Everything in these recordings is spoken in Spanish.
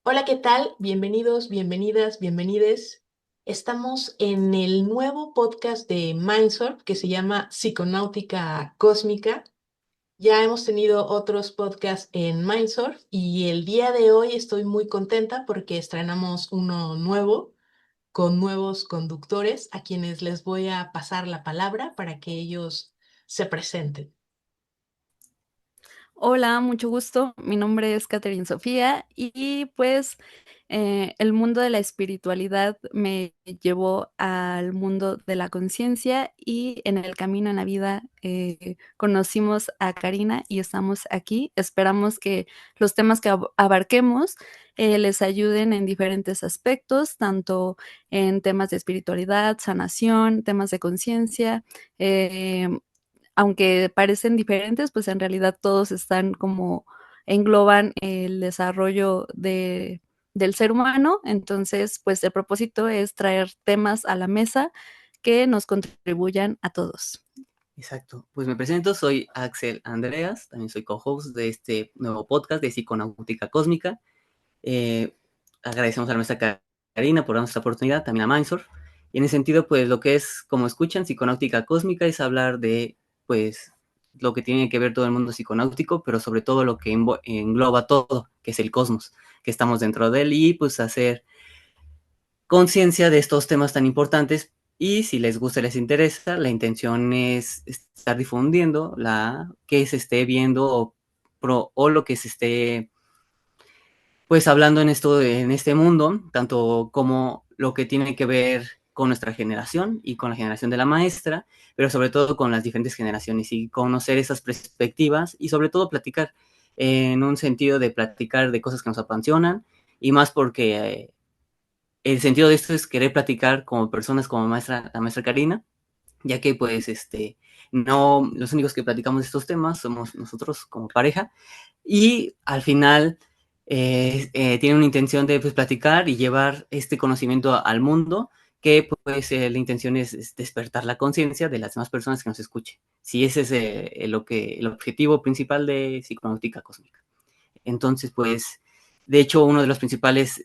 Hola, ¿qué tal? Bienvenidos, bienvenidas, bienvenides. Estamos en el nuevo podcast de Mindsurf que se llama Psiconáutica Cósmica. Ya hemos tenido otros podcasts en Mindsurf y el día de hoy estoy muy contenta porque estrenamos uno nuevo con nuevos conductores a quienes les voy a pasar la palabra para que ellos se presenten. Hola, mucho gusto. Mi nombre es Catherine Sofía y pues el mundo de la espiritualidad me llevó al mundo de la conciencia y en el camino en la vida conocimos a Karina y estamos aquí. Esperamos que los temas que abarquemos les ayuden en diferentes aspectos, tanto en temas de espiritualidad, sanación, temas de conciencia. eh, Aunque parecen diferentes, pues en realidad todos están como engloban el desarrollo del ser humano. Entonces, pues el propósito es traer temas a la mesa que nos contribuyan a todos. Exacto. Pues me presento, soy Axel Andreas, también soy co-host de este nuevo podcast de Psiconáutica Cósmica. Eh, Agradecemos a la maestra Karina por darnos esta oportunidad, también a Mindsurf. Y en ese sentido, pues lo que es, como escuchan, Psiconáutica Cósmica es hablar de, pues, lo que tiene que ver todo el mundo psiconáutico, pero sobre todo lo que engloba todo, que es el cosmos, que estamos dentro de él, y pues hacer conciencia de estos temas tan importantes. Y si les gusta y les interesa, la intención es estar difundiendo la que se esté viendo o lo que se esté pues hablando en esto, en este mundo, tanto como lo que tiene que ver con nuestra generación y con la generación de la maestra, pero sobre todo con las diferentes generaciones y conocer esas perspectivas y sobre todo platicar en un sentido de platicar de cosas que nos apasionan y más porque el sentido de esto es querer platicar como personas como maestra, la maestra Karina, ya que pues no los únicos que platicamos de estos temas somos nosotros como pareja y al final tiene una intención de pues, platicar y llevar este conocimiento al mundo, que pues la intención es despertar la conciencia de las demás personas que nos escuchen. Si ese es el objetivo principal de Psiconáutica Cósmica. Entonces, pues, de hecho, uno de los principales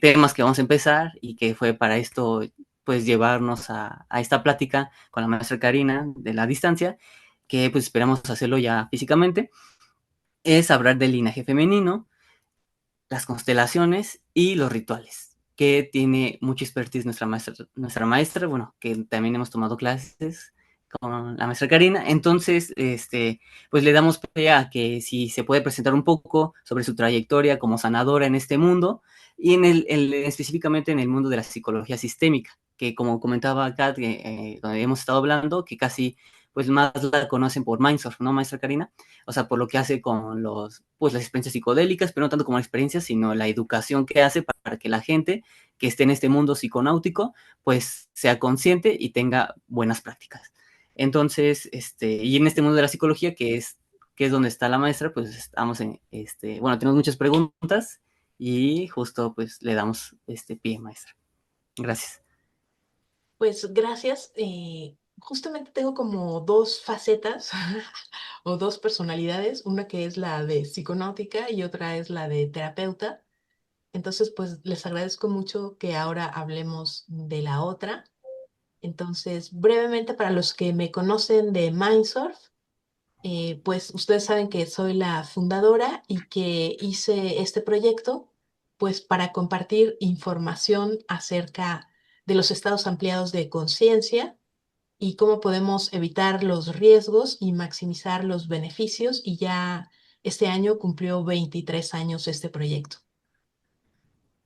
temas que vamos a empezar y que fue para esto, pues, llevarnos a esta plática con la maestra Karina de la distancia, que pues esperamos hacerlo ya físicamente, es hablar del linaje femenino, las constelaciones y los rituales, que tiene mucha expertise nuestra maestra, bueno, que también hemos tomado clases con la maestra Karina. Entonces, pues le damos pie a que si se puede presentar un poco sobre su trayectoria como sanadora en este mundo y específicamente en el mundo de la psicología sistémica, que como comentaba acá, donde hemos estado hablando, que casi pues más la conocen por Mindsurf, ¿no, maestra Karina? O sea, por lo que hace con pues las experiencias psicodélicas, pero no tanto como la experiencia, sino la educación que hace para que la gente que esté en este mundo psiconáutico, pues sea consciente y tenga buenas prácticas. Entonces, y en este mundo de la psicología, que es donde está la maestra, pues estamos bueno, tenemos muchas preguntas y justo pues le damos este pie, maestra. Gracias. Pues gracias. Justamente tengo como dos facetas o dos personalidades, una que es la de psiconáutica y otra es la de terapeuta. Entonces, pues les agradezco mucho que ahora hablemos de la otra. Entonces, brevemente para los que me conocen de Mindsurf, pues ustedes saben que soy la fundadora y que hice este proyecto pues para compartir información acerca de los estados ampliados de conciencia y cómo podemos evitar los riesgos y maximizar los beneficios. Y ya este año cumplió 23 años este proyecto.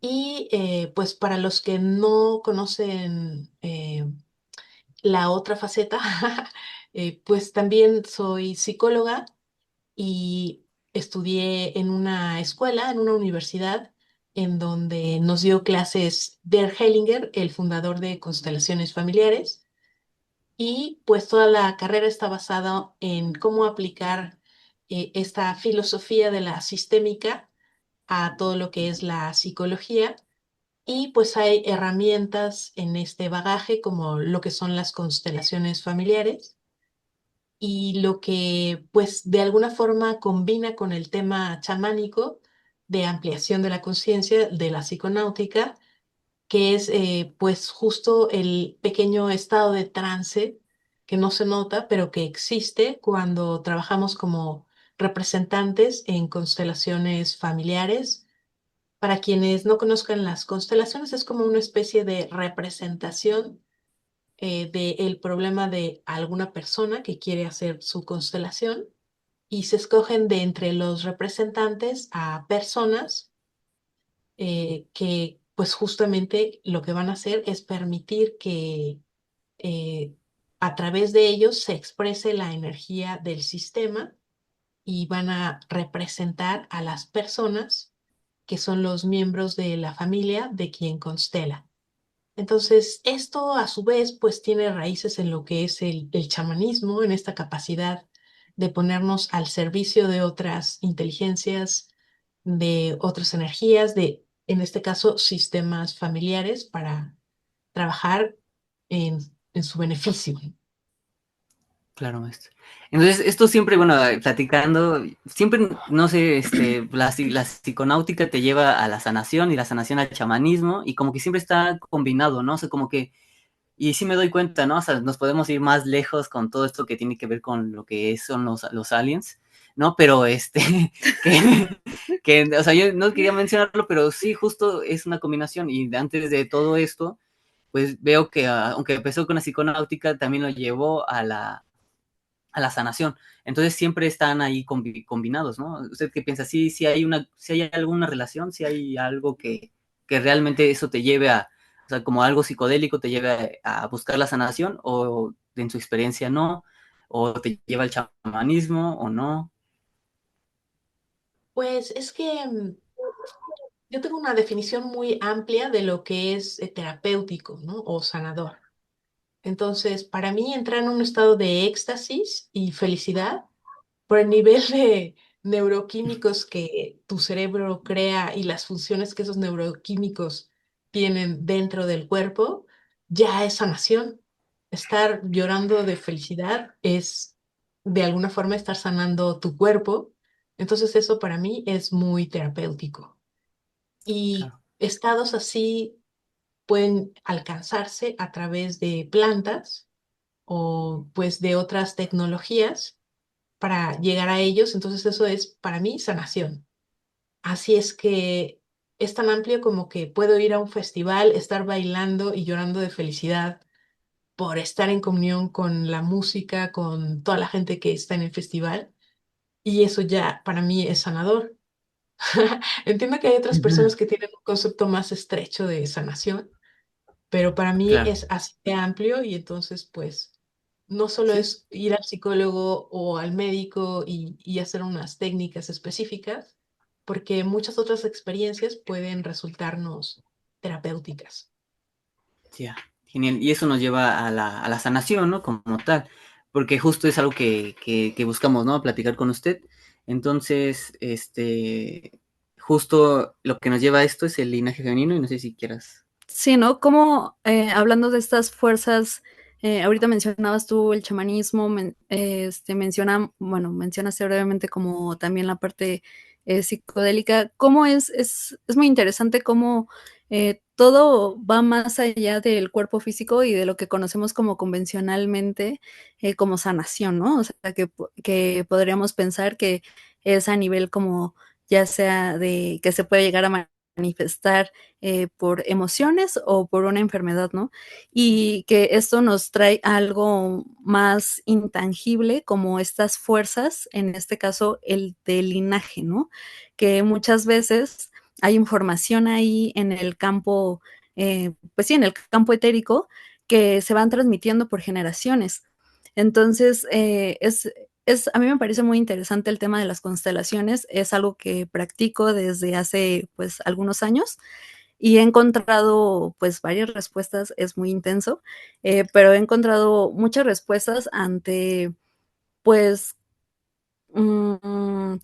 Y pues para los que no conocen la otra faceta, pues también soy psicóloga y estudié en una escuela, en una universidad, en donde nos dio clases Der Hellinger, el fundador de Constelaciones Familiares. Y pues toda la carrera está basada en cómo aplicar esta filosofía de la sistémica a todo lo que es la psicología. Y pues hay herramientas en este bagaje como lo que son las constelaciones familiares. y lo que pues de alguna forma combina con el tema chamánico de ampliación de la conciencia de la psiconáutica, que es pues justo el pequeño estado de trance que no se nota, pero que existe cuando trabajamos como representantes en constelaciones familiares. Para quienes no conozcan las constelaciones, es como una especie de representación del problema de alguna persona que quiere hacer su constelación y se escogen de entre los representantes a personas que pues justamente lo que van a hacer es permitir que eh, a través de ellos se exprese la energía del sistema y van a representar a las personas que son los miembros de la familia de quien constela. Entonces, esto a su vez pues tiene raíces en lo que es el chamanismo, en esta capacidad de ponernos al servicio de otras inteligencias, de otras energías, de, en este caso, sistemas familiares para trabajar en, en su beneficio. Claro, maestro. Entonces, esto siempre, bueno, platicando, siempre, no sé, la psiconáutica te lleva a la sanación y la sanación al chamanismo y como que siempre está combinado, ¿no? O sea, como que, y sí me doy cuenta, ¿no? O sea, nos podemos ir más lejos con todo esto que tiene que ver con lo que son los aliens, ¿no? Pero que, o sea, yo no quería mencionarlo, pero sí, justo es una combinación y antes de todo esto, pues veo que aunque empezó con la psiconáutica, también lo llevó a la sanación. Entonces siempre están ahí combinados, ¿no? ¿Usted qué piensa? ¿Sí hay si hay alguna relación, si hay algo que realmente eso te lleve a, o sea, como algo psicodélico te lleve a buscar la sanación o en su experiencia no, o te lleva al chamanismo o no? Pues es que yo tengo una definición muy amplia de lo que es terapéutico, ¿no? O sanador. Entonces, para mí entrar en un estado de éxtasis y felicidad por el nivel de neuroquímicos que tu cerebro crea y las funciones que esos neuroquímicos tienen dentro del cuerpo, ya es sanación. Estar llorando de felicidad es de alguna forma estar sanando tu cuerpo. Entonces eso para mí es muy terapéutico. Y Claro. estados así pueden alcanzarse a través de plantas o pues de otras tecnologías para llegar a ellos, entonces eso es para mí sanación. Así es que es tan amplio como que puedo ir a un festival, estar bailando y llorando de felicidad por estar en comunión con la música, con toda la gente que está en el festival, y eso ya para mí es sanador. Entiendo que hay otras personas que tienen un concepto más estrecho de sanación, pero para mí Claro. es así de amplio y entonces pues no solo Sí, es ir al psicólogo o al médico y hacer unas técnicas específicas, porque muchas otras experiencias pueden resultarnos terapéuticas. ya, genial. Y eso nos lleva a la sanación, ¿no? Como tal, porque justo es algo que buscamos, ¿no? Platicar con usted. Entonces, justo lo que nos lleva a esto es el linaje femenino y no sé si quieras. Sí, ¿no? Como hablando de estas fuerzas, ahorita mencionabas tú el chamanismo, bueno, mencionaste brevemente como también la parte psicodélica. ¿Cómo es muy interesante cómo todo va más allá del cuerpo físico y de lo que conocemos como convencionalmente como sanación, ¿no? O sea, que podríamos pensar que es a nivel como ya sea de que se puede llegar a manifestar por emociones o por una enfermedad, ¿no? Y que esto nos trae algo más intangible como estas fuerzas, en este caso el del linaje, ¿no? Que muchas veces hay información ahí en el campo, pues sí, en el campo etérico que se van transmitiendo por generaciones. Entonces, a mí me parece muy interesante el tema de las constelaciones, es algo que practico desde hace pues algunos años y he encontrado pues varias respuestas, es muy intenso, pero he encontrado muchas respuestas ante pues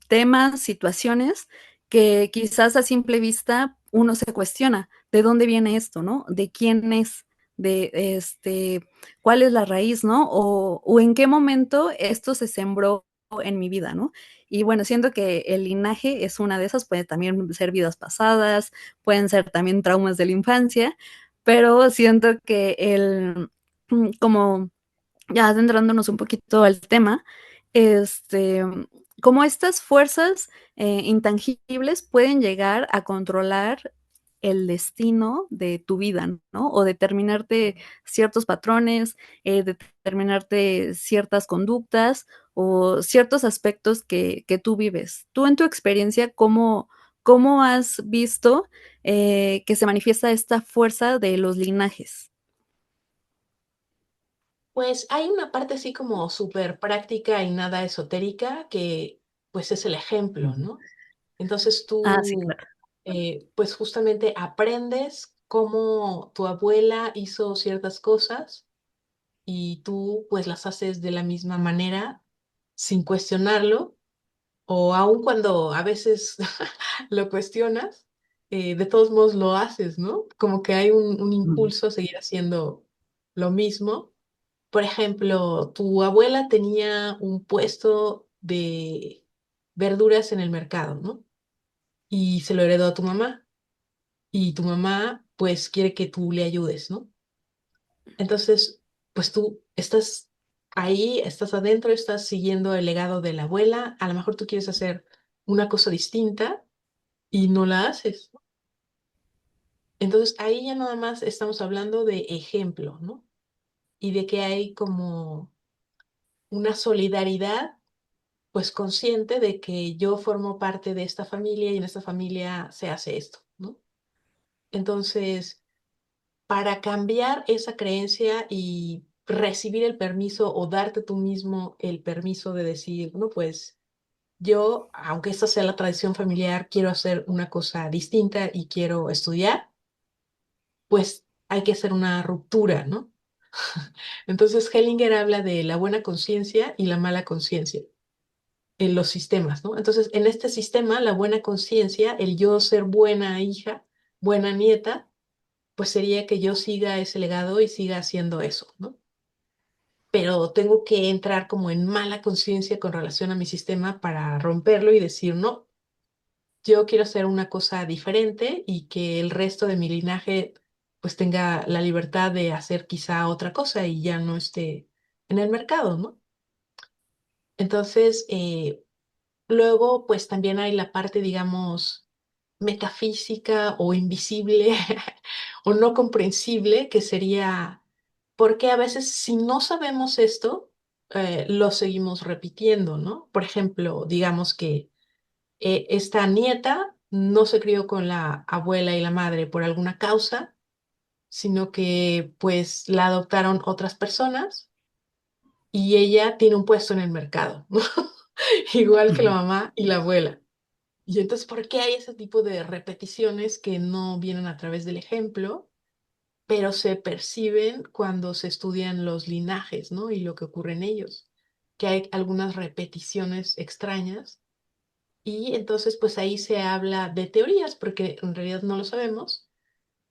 temas, situaciones que quizás a simple vista uno se cuestiona, ¿de dónde viene esto, no? ¿De quién es? cuál es la raíz, ¿no? O en qué momento esto se sembró en mi vida, ¿no? Y bueno, siento que el linaje es una de esas, puede también ser vidas pasadas, pueden ser también traumas de la infancia, pero siento que como ya adentrándonos un poquito al tema, este, como estas fuerzas intangibles pueden llegar a controlar el destino de tu vida, ¿no? O determinarte ciertos patrones, determinarte ciertas conductas o ciertos aspectos que tú vives. Tú en tu experiencia, ¿cómo has visto que se manifiesta esta fuerza de los linajes? Pues hay una parte así como súper práctica y nada esotérica que pues es el ejemplo, Ujú. ¿no? Entonces Ah, sí, tú claro. pues justamente aprendes cómo tu abuela hizo ciertas cosas y tú pues las haces de la misma manera sin cuestionarlo o aun cuando a veces lo cuestionas, de todos modos lo haces, ¿no? Como que hay un Ujú. impulso a seguir haciendo lo mismo. Por ejemplo, tu abuela tenía un puesto de verduras en el mercado, ¿no? Y se lo heredó a tu mamá. Y tu mamá, pues, quiere que tú le ayudes, ¿no? Entonces, pues tú estás ahí, estás adentro, estás siguiendo el legado de la abuela. A lo mejor tú quieres hacer una cosa distinta y no la haces, ¿no? Entonces, ahí ya nada más estamos hablando de ejemplo, ¿no? Y de que hay como una solidaridad pues consciente de que yo formo parte de esta familia y en esta familia se hace esto, ¿no? Entonces, para cambiar esa creencia y recibir el permiso o darte tú mismo el permiso de decir, no, pues yo, aunque esta sea la tradición familiar, quiero hacer una cosa distinta y quiero estudiar, pues hay que hacer una ruptura, ¿no? Entonces, Hellinger habla de la buena conciencia y la mala conciencia en los sistemas, ¿no? Entonces, en este sistema, la buena conciencia, el yo ser buena hija, buena nieta, pues sería que yo siga ese legado y siga haciendo eso, ¿no? Pero tengo que entrar como en mala conciencia con relación a mi sistema para romperlo y decir, no, yo quiero hacer una cosa diferente y que el resto de mi linaje pues tenga la libertad de hacer quizá otra cosa y ya no esté en el mercado, ¿no? Entonces, luego, pues también hay la parte, digamos, metafísica o invisible o no comprensible, que sería, porque a veces si no sabemos esto, lo seguimos repitiendo, ¿no? Por ejemplo, digamos que esta nieta no se crió con la abuela y la madre por alguna causa, sino que pues la adoptaron otras personas y ella tiene un puesto en el mercado, ¿no? Igual que la Ujú. mamá y la abuela. Y entonces, ¿por qué hay ese tipo de repeticiones que no vienen a través del ejemplo, pero se perciben cuando se estudian los linajes, ¿no? Y lo que ocurre en ellos? Que hay algunas repeticiones extrañas y entonces, pues ahí se habla de teorías, porque en realidad no lo sabemos,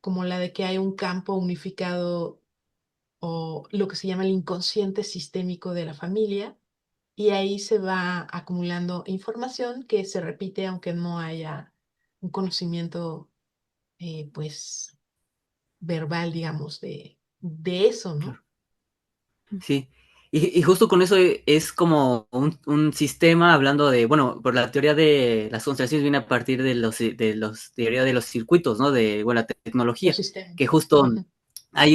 como la de que hay un campo unificado o lo que se llama el inconsciente sistémico de la familia, y ahí se va acumulando información que se repite aunque no haya un conocimiento, pues, verbal, digamos, de eso, ¿no? Claro. Sí, y justo con eso es como un sistema hablando de, bueno, por la teoría de las constelaciones viene a partir de los teoría de los circuitos, ¿no? De, bueno, la Los tecnología, que sistemas. justo Ujú. hay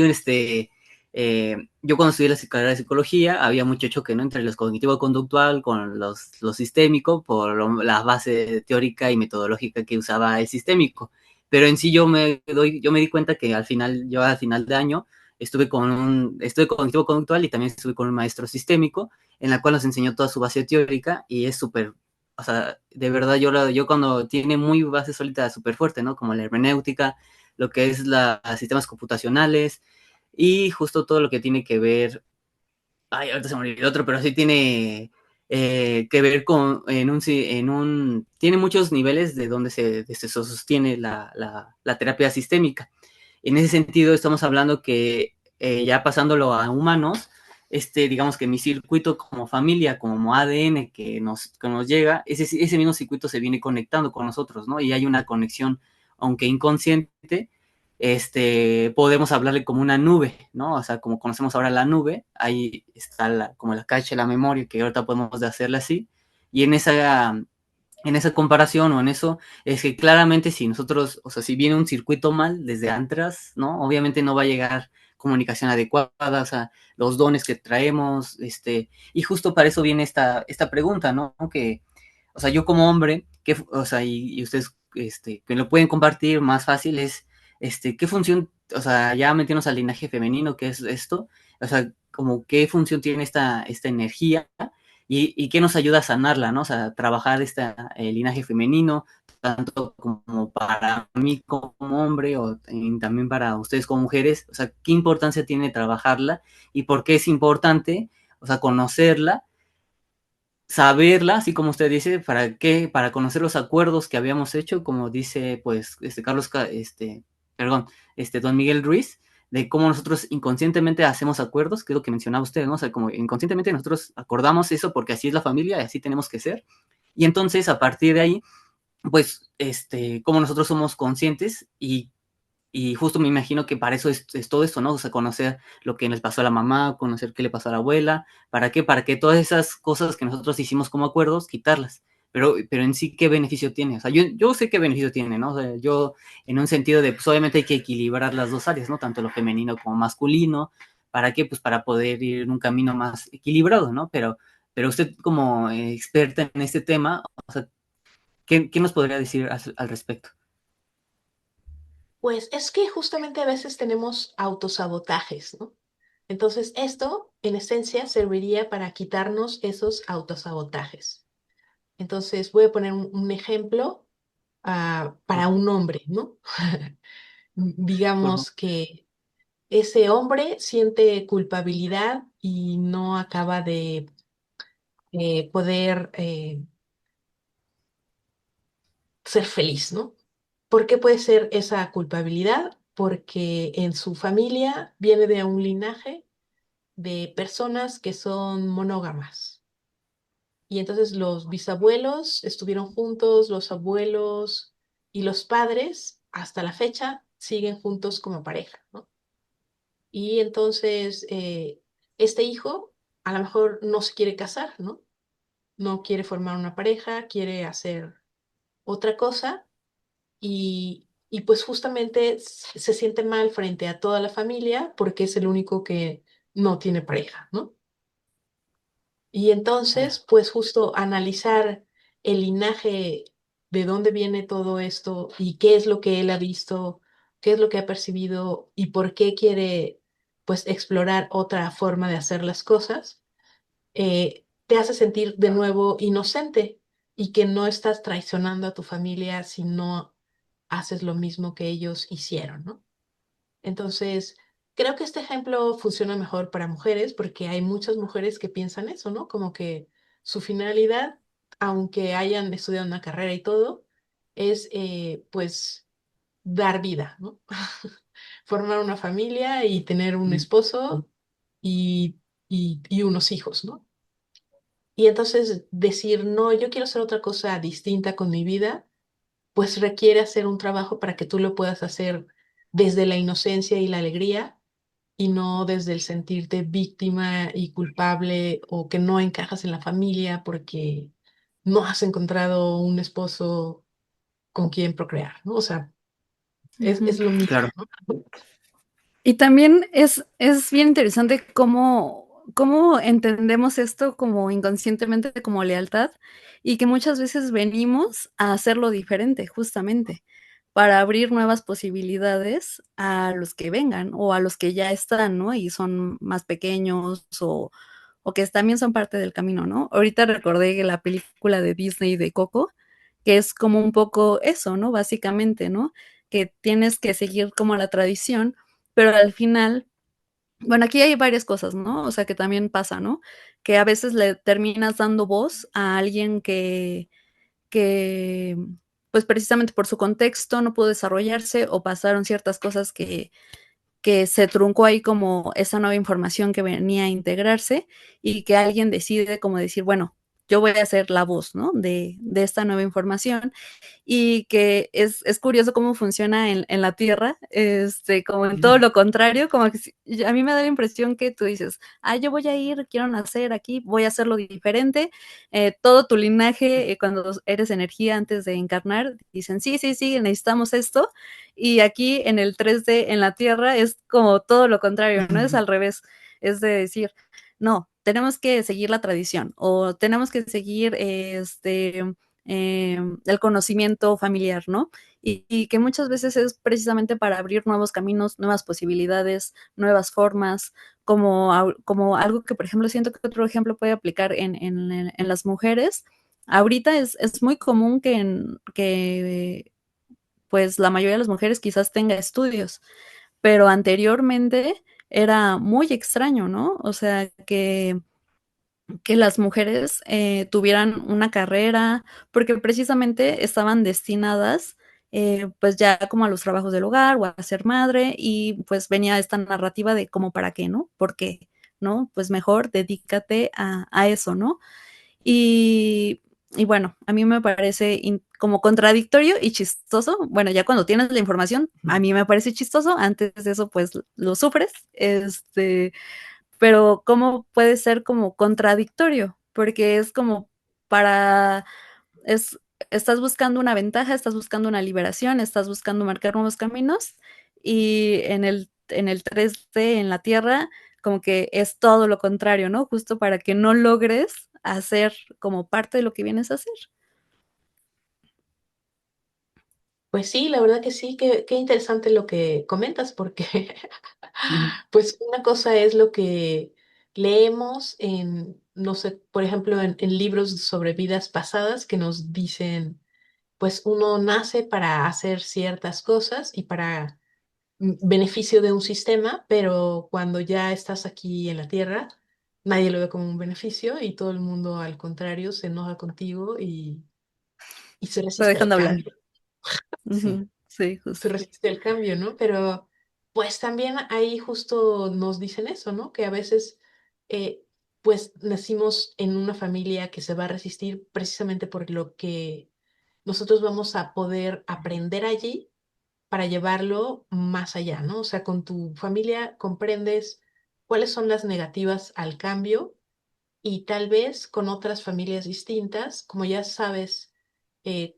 yo cuando estudié la carrera de psicología, había mucho choque, ¿no? Entre los cognitivo-conductual con lo sistémico, por la base teórica y metodológica que usaba el sistémico. Pero en sí yo me di cuenta que yo al final de año, estuve cognitivo conductual y también estuve con un maestro sistémico, en la cual nos enseñó toda su base teórica y es súper, o sea, de verdad yo cuando tiene muy base sólida súper fuerte, ¿no? Como la hermenéutica, lo que es sistemas computacionales y justo todo lo que tiene que ver, ay, ahorita se me olvidó otro, pero sí tiene que ver con, tiene muchos niveles de donde se sostiene la terapia sistémica. En ese sentido, estamos hablando que ya pasándolo a humanos, digamos que mi circuito como familia, como ADN que nos llega, ese mismo circuito se viene conectando con nosotros, ¿no? Y hay una conexión, aunque inconsciente, podemos hablarle como una nube, ¿no? O sea, como conocemos ahora la nube, ahí está como la cache, la memoria, que ahorita podemos hacerla así, y en esa comparación o en eso, es que claramente si nosotros, o sea, si viene un circuito mal desde atrás, ¿no? Obviamente no va a llegar comunicación adecuada, o sea, los dones que traemos, y justo para eso viene esta pregunta, ¿no? Que, o sea, yo como hombre, o sea, y ustedes, que lo pueden compartir más fácil es, ¿qué función, o sea, ya metiéndonos al linaje femenino, qué es esto? O sea, como qué función tiene esta energía y qué nos ayuda a sanarla, ¿no? O sea, trabajar el linaje femenino, tanto como para mí como hombre o también para ustedes como mujeres, o sea, qué importancia tiene trabajarla y por qué es importante, o sea, conocerla, saberla, así como usted dice, ¿para qué? Para conocer los acuerdos que habíamos hecho, como dice, pues, Carlos, perdón, don Miguel Ruiz, de cómo nosotros inconscientemente hacemos acuerdos, que es lo que mencionaba usted, ¿no? O sea, como inconscientemente nosotros acordamos eso porque así es la familia y así tenemos que ser. Y entonces, a partir de ahí, pues, como nosotros somos conscientes y justo me imagino que para eso es todo esto, ¿no? O sea, conocer lo que les pasó a la mamá, conocer qué le pasó a la abuela, ¿para qué? Para que todas esas cosas que nosotros hicimos como acuerdos, quitarlas. Pero en sí, ¿qué beneficio tiene? O sea, yo sé qué beneficio tiene, ¿no? O sea, yo, en un sentido de, pues obviamente hay que equilibrar las dos áreas, ¿no? Tanto lo femenino como masculino. ¿Para qué? Pues para poder ir en un camino más equilibrado, ¿no? Pero usted como experta en este tema, o sea, ¿qué nos podría decir al respecto? Pues es que justamente a veces tenemos autosabotajes, ¿no? Entonces, esto en esencia serviría para quitarnos esos autosabotajes. Entonces, voy a poner un ejemplo para un hombre, ¿no? Por favor. Digamos que ese hombre siente culpabilidad y no acaba de poder ser feliz, ¿no? ¿Por qué puede ser esa culpabilidad? Porque en su familia viene de un linaje de personas que son monógamas. Y entonces los bisabuelos estuvieron juntos, los abuelos y los padres hasta la fecha siguen juntos como pareja, ¿no? Y entonces este hijo a lo mejor no se quiere casar, ¿no? No quiere formar una pareja, quiere hacer otra cosa y pues justamente se siente mal frente a toda la familia porque es el único que no tiene pareja, ¿no? Y entonces, pues justo analizar el linaje, de dónde viene todo esto y qué es lo que él ha visto, qué es lo que ha percibido y por qué quiere, pues, explorar otra forma de hacer las cosas, te hace sentir de nuevo inocente y que no estás traicionando a tu familia si no haces lo mismo que ellos hicieron, ¿no? Entonces, creo que este ejemplo funciona mejor para mujeres porque hay muchas mujeres que piensan eso, ¿no? Como que su finalidad, aunque hayan estudiado una carrera y todo, es pues dar vida, ¿no? Formar una familia y tener un esposo y, y unos hijos, ¿no? Y entonces decir, no, yo quiero hacer otra cosa distinta con mi vida, pues requiere hacer un trabajo para que tú lo puedas hacer desde la inocencia y la alegría y no desde el sentirte víctima y culpable o que no encajas en la familia porque no has encontrado un esposo con quien procrear, ¿no? O sea, Ujú. es lo mismo, Claro. ¿no? Y también es bien interesante cómo entendemos esto como inconscientemente, como lealtad, y que muchas veces venimos a hacerlo diferente, justamente, para abrir nuevas posibilidades a los que vengan, o a los que ya están, ¿no? Y son más pequeños, o que también son parte del camino, ¿no? Ahorita recordé que la película de Disney de Coco, que es como un poco eso, ¿no? Básicamente, ¿no? Que tienes que seguir como la tradición, pero al final, bueno, aquí hay varias cosas, ¿no? O sea, que también pasa, ¿no? Que a veces le terminas dando voz a alguien que pues precisamente por su contexto no pudo desarrollarse o pasaron ciertas cosas que se truncó ahí como esa nueva información que venía a integrarse y que alguien decide como decir, bueno, yo voy a ser la voz, ¿no? De esta nueva información y que es curioso cómo funciona en la Tierra, como en todo lo contrario, como que a mí me da la impresión que tú dices, yo voy a ir, quiero nacer aquí, voy a hacerlo diferente, todo tu linaje, cuando eres energía antes de encarnar, dicen, sí, sí, sí, necesitamos esto, y aquí en el 3D, en la Tierra, es como todo lo contrario, ¿no? Es al revés, es de decir, no, tenemos que seguir la tradición o tenemos que seguir el conocimiento familiar, ¿no? Y que muchas veces es precisamente para abrir nuevos caminos, nuevas posibilidades, nuevas formas, como algo que, por ejemplo, siento que otro ejemplo puede aplicar en las mujeres. Ahorita es muy común que pues la mayoría de las mujeres quizás tenga estudios, pero anteriormente era muy extraño, ¿no? O sea, que las mujeres tuvieran una carrera, porque precisamente estaban destinadas pues ya como a los trabajos del hogar o a ser madre y pues venía esta narrativa de como para qué, ¿no? ¿Por qué? ¿No? Pues mejor dedícate a eso, ¿no? Y, y, bueno, a mí me parece como contradictorio y chistoso. Bueno, ya cuando tienes la información, a mí me parece chistoso. Antes de eso, pues lo sufres. Pero ¿cómo puede ser como contradictorio? Porque es como para, es, estás buscando una ventaja, estás buscando una liberación, estás buscando marcar nuevos caminos y en el 3D, en la Tierra, como que es todo lo contrario, ¿no? Justo para que no logres hacer como parte de lo que vienes a hacer. Pues sí, la verdad que sí, qué interesante lo que comentas, porque pues una cosa es lo que leemos en, no sé, por ejemplo, en libros sobre vidas pasadas que nos dicen, pues uno nace para hacer ciertas cosas y para beneficio de un sistema, pero cuando ya estás aquí en la Tierra, nadie lo ve como un beneficio y todo el mundo al contrario se enoja contigo y se Te resiste dejan al de hablar. cambio. Sí, Ujú, sí, se justo. resiste al cambio, ¿no? Pero pues también ahí justo nos dicen eso, ¿no? Que a veces eh, pues nacimos en una familia que se va a resistir precisamente por lo que nosotros vamos a poder aprender allí para llevarlo más allá, ¿no? O sea, con tu familia comprendes cuáles son las negativas al cambio y tal vez con otras familias distintas, como ya sabes, eh,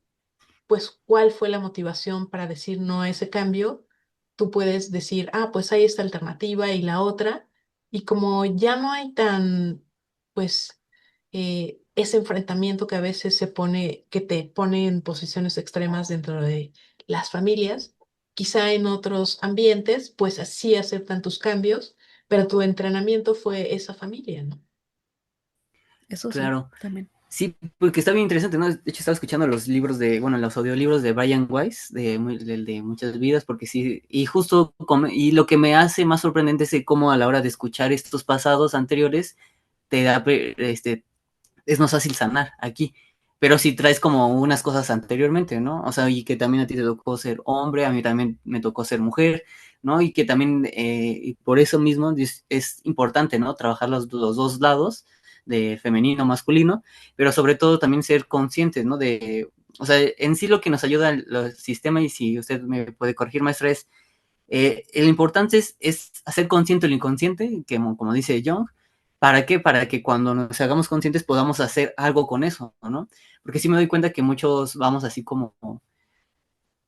pues cuál fue la motivación para decir no a ese cambio, tú puedes decir, pues hay esta alternativa y la otra, y como ya no hay tan, pues, ese enfrentamiento que a veces que te pone en posiciones extremas dentro de las familias, quizá en otros ambientes, pues así aceptan tus cambios, pero tu entrenamiento fue esa familia, ¿no? Eso sí, Claro. también. Sí, porque está bien interesante, ¿no? De hecho, estaba escuchando los libros los audiolibros de Brian Weiss, de Muchas Vidas, porque sí, y justo, y lo que me hace más sorprendente es cómo a la hora de escuchar estos pasados anteriores, te da, es más fácil sanar aquí, pero si traes como unas cosas anteriormente, ¿no? O sea, y que también a ti te tocó ser hombre, a mí también me tocó ser mujer, ¿no? Y que también, y por eso mismo es importante, ¿no? Trabajar los dos lados, de femenino, masculino, pero sobre todo también ser conscientes, ¿no? O sea, en sí lo que nos ayuda el sistema, y si usted me puede corregir, maestra, es lo importante es hacer consciente lo inconsciente, que como dice Jung. ¿Para qué? Para que cuando nos hagamos conscientes podamos hacer algo con eso, ¿no? Porque sí me doy cuenta que muchos vamos así como,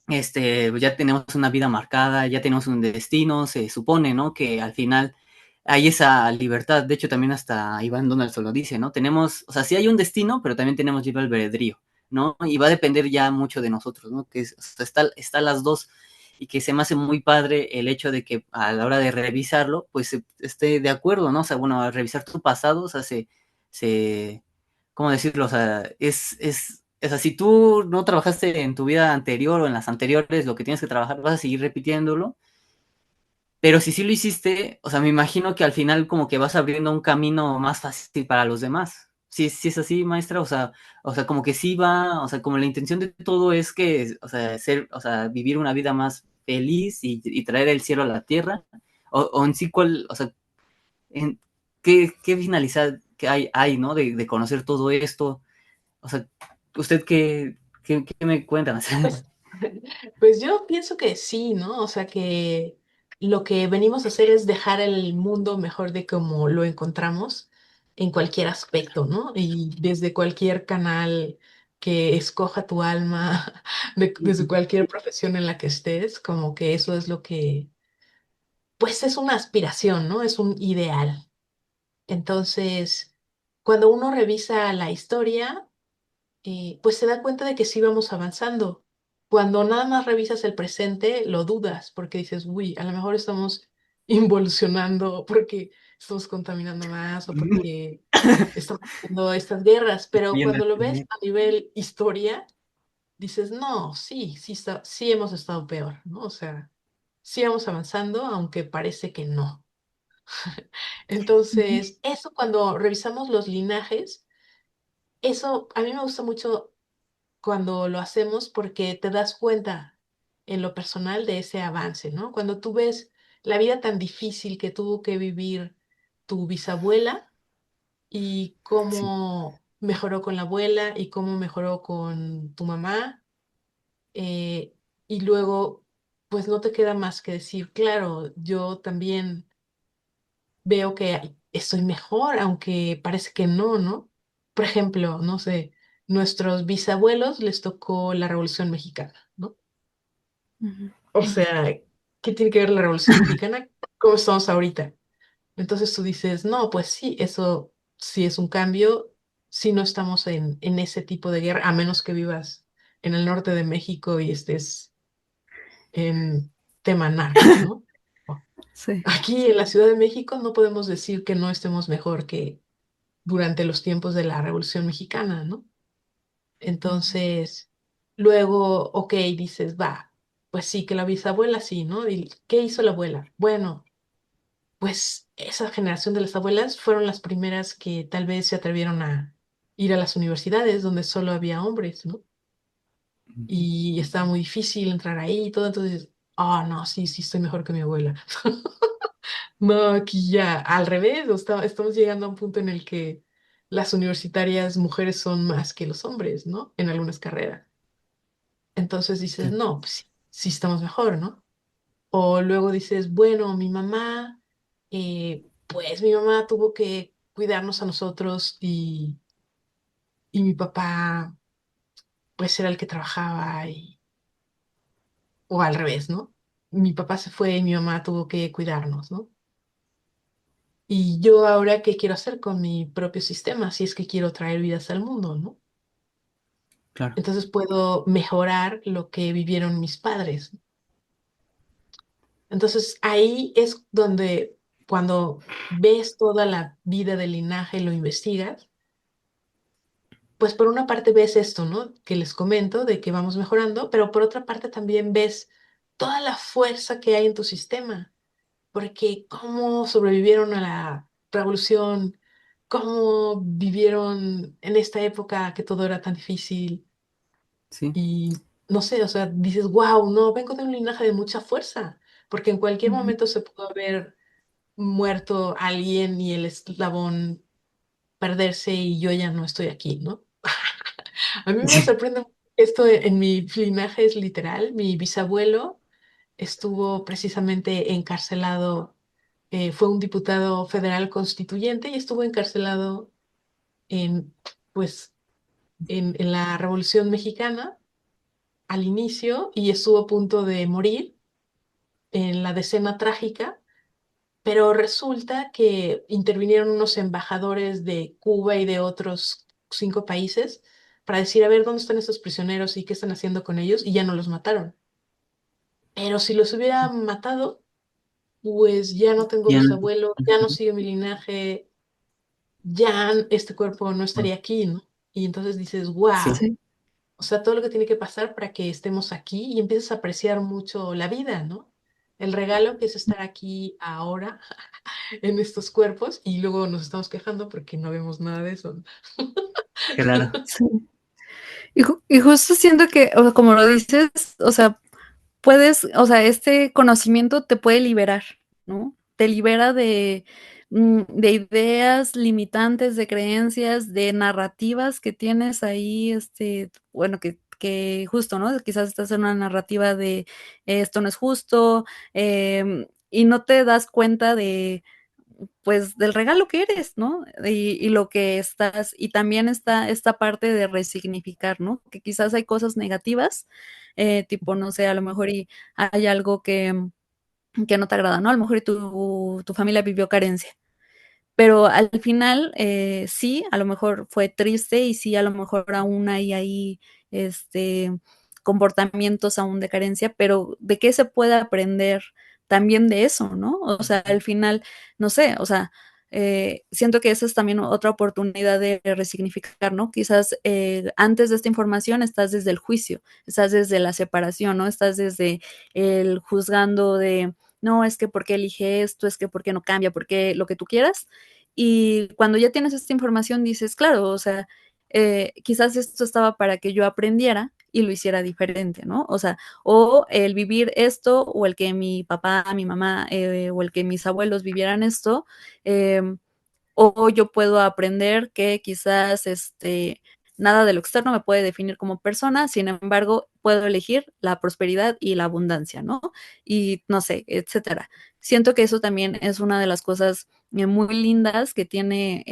ya tenemos una vida marcada, ya tenemos un destino, se supone, ¿no? Que al final hay esa libertad. De hecho, también hasta Iván Donaldson lo dice, ¿no? Tenemos, o sea, sí hay un destino, pero también tenemos libre albedrío, ¿no? Y va a depender ya mucho de nosotros, ¿no? O sea, está las dos, y que se me hace muy padre el hecho de que a la hora de revisarlo, pues esté de acuerdo, ¿no? O sea, bueno, al revisar tu pasado, o sea, se ¿cómo decirlo? O sea, o sea, si tú no trabajaste en tu vida anterior o en las anteriores, lo que tienes que trabajar, vas a seguir repitiéndolo. Pero si sí lo hiciste, o sea, me imagino que al final como que vas abriendo un camino más fácil para los demás. Sí es así, maestra, o sea, como que sí va, o sea, como la intención de todo es que, o sea, o sea, vivir una vida más feliz y traer el cielo a la tierra. o en sí, ¿cuál, o sea, qué finalidad que hay, ¿no? De conocer todo esto. O sea, ¿usted qué me cuenta? Pues, pues yo pienso que sí, ¿no? O sea que lo que venimos a hacer es dejar el mundo mejor de como lo encontramos en cualquier aspecto, ¿no? Y desde cualquier canal que escoja tu alma, desde cualquier profesión en la que estés, como que eso es lo que, pues es una aspiración, ¿no? Es un ideal. Entonces, cuando uno revisa la historia, pues se da cuenta de que sí vamos avanzando. Cuando nada más revisas el presente, lo dudas porque dices, uy, a lo mejor estamos involucionando porque estamos contaminando más o porque estamos haciendo estas guerras, pero Bien, cuando lo ves a nivel historia, dices, no, sí, sí, sí hemos estado peor, ¿no? O sea, sí vamos avanzando, aunque parece que no. Entonces, eso cuando revisamos los linajes, eso a mí me gusta mucho cuando lo hacemos porque te das cuenta en lo personal de ese avance, ¿no? Cuando tú ves la vida tan difícil que tuvo que vivir tu bisabuela y sí, cómo mejoró con la abuela y cómo mejoró con tu mamá, eh, y luego, pues no te queda más que decir, claro, yo también veo que estoy mejor, aunque parece que no, ¿no? Por ejemplo, no sé, nuestros bisabuelos les tocó la Revolución Mexicana, ¿no? Ujú. O sea, ¿qué tiene que ver la Revolución Mexicana? ¿Cómo estamos ahorita? Entonces tú dices, no, pues sí, eso sí es un cambio, si no estamos en ese tipo de guerra, a menos que vivas en el norte de México y estés en tema narco, ¿no? Sí. Aquí en la Ciudad de México no podemos decir que no estemos mejor que durante los tiempos de la Revolución Mexicana, ¿no? Entonces, luego, ok, dices, va, pues sí, que la bisabuela sí, ¿no? ¿Y qué hizo la abuela? Bueno, pues esa generación de las abuelas fueron las primeras que tal vez se atrevieron a ir a las universidades donde solo había hombres, ¿no? Y estaba muy difícil entrar ahí y todo, entonces, ah, no, sí, sí, estoy mejor que mi abuela. No, aquí ya al revés, estamos llegando a un punto en el que las universitarias mujeres son más que los hombres, ¿no? En algunas carreras. Entonces dices, claro. no, pues sí, sí estamos mejor, ¿no? O luego dices, bueno, mi mamá, pues mi mamá tuvo que cuidarnos a nosotros y mi papá, pues era el que trabajaba o al revés, ¿no? Mi papá se fue y mi mamá tuvo que cuidarnos, ¿no? Y yo ahora, ¿qué quiero hacer con mi propio sistema? Si es que quiero traer vidas al mundo, ¿no? Claro, Entonces puedo mejorar lo que vivieron mis padres. Entonces ahí es donde cuando ves toda la vida del linaje y lo investigas, pues por una parte ves esto, ¿no? Que les comento de que vamos mejorando, pero por otra parte también ves toda la fuerza que hay en tu sistema, porque cómo sobrevivieron a la revolución, cómo vivieron en esta época que todo era tan difícil sí. y no sé, o sea, dices, wow, no, vengo de un linaje de mucha fuerza, porque en cualquier Ujú. momento se pudo haber muerto alguien y el eslabón perderse y yo ya no estoy aquí, ¿no? A mí me sorprende esto en mi linaje es literal. Mi bisabuelo estuvo precisamente encarcelado, fue un diputado federal constituyente y estuvo encarcelado en, pues, en la Revolución Mexicana al inicio y estuvo a punto de morir en la decena trágica. Pero resulta que intervinieron unos embajadores de Cuba y de otros 5 países para decir, a ver, ¿dónde están estos prisioneros y qué están haciendo con ellos? Y ya no los mataron. Pero si los hubieran matado, pues ya no tengo Bien. bisabuelo, ya no sigue mi linaje, ya este cuerpo no estaría aquí, ¿no? Y entonces dices, Sí, wow, Sí. o sea, todo lo que tiene que pasar para que estemos aquí y empiezas a apreciar mucho la vida, ¿no? El regalo que es estar aquí ahora en estos cuerpos y luego nos estamos quejando porque no vemos nada de eso. claro. Sí. Y justo siento que, o sea, como lo dices, o sea, puedes, o sea, este conocimiento te puede liberar, ¿no? te libera de ideas limitantes, de creencias, de narrativas que tienes ahí, bueno, que justo, ¿no? Quizás estás en una narrativa de esto no es justo, y no te das cuenta de, pues, del regalo que eres, ¿no? Y lo que estás, y también está esta parte de resignificar, ¿no? Que quizás hay cosas negativas, tipo, no sé, a lo mejor y hay algo que no te agrada, ¿no? A lo mejor y tu familia vivió carencia, pero al final, sí, a lo mejor fue triste y sí, a lo mejor aún hay ahí, este, comportamientos aún de carencia, pero ¿de qué se puede aprender también de eso, no? O sea, al final, no sé, o sea, siento que esa es también otra oportunidad de resignificar, ¿no? Quizás antes de esta información estás desde el juicio, estás desde la separación, ¿no? Estás desde el juzgando de, no, es que por qué elige esto, es que por qué no cambia, por qué lo que tú quieras. Y cuando ya tienes esta información dices, claro, o sea, quizás esto estaba para que yo aprendiera y lo hiciera diferente, ¿no? O sea, o el vivir esto, o el que mi papá, mi mamá, o el que mis abuelos vivieran esto, eh, o yo puedo aprender que quizás nada de lo externo me puede definir como persona, sin embargo, puedo elegir la prosperidad y la abundancia, ¿no? Y no sé, etcétera. Siento que eso también es una de las cosas muy lindas que tiene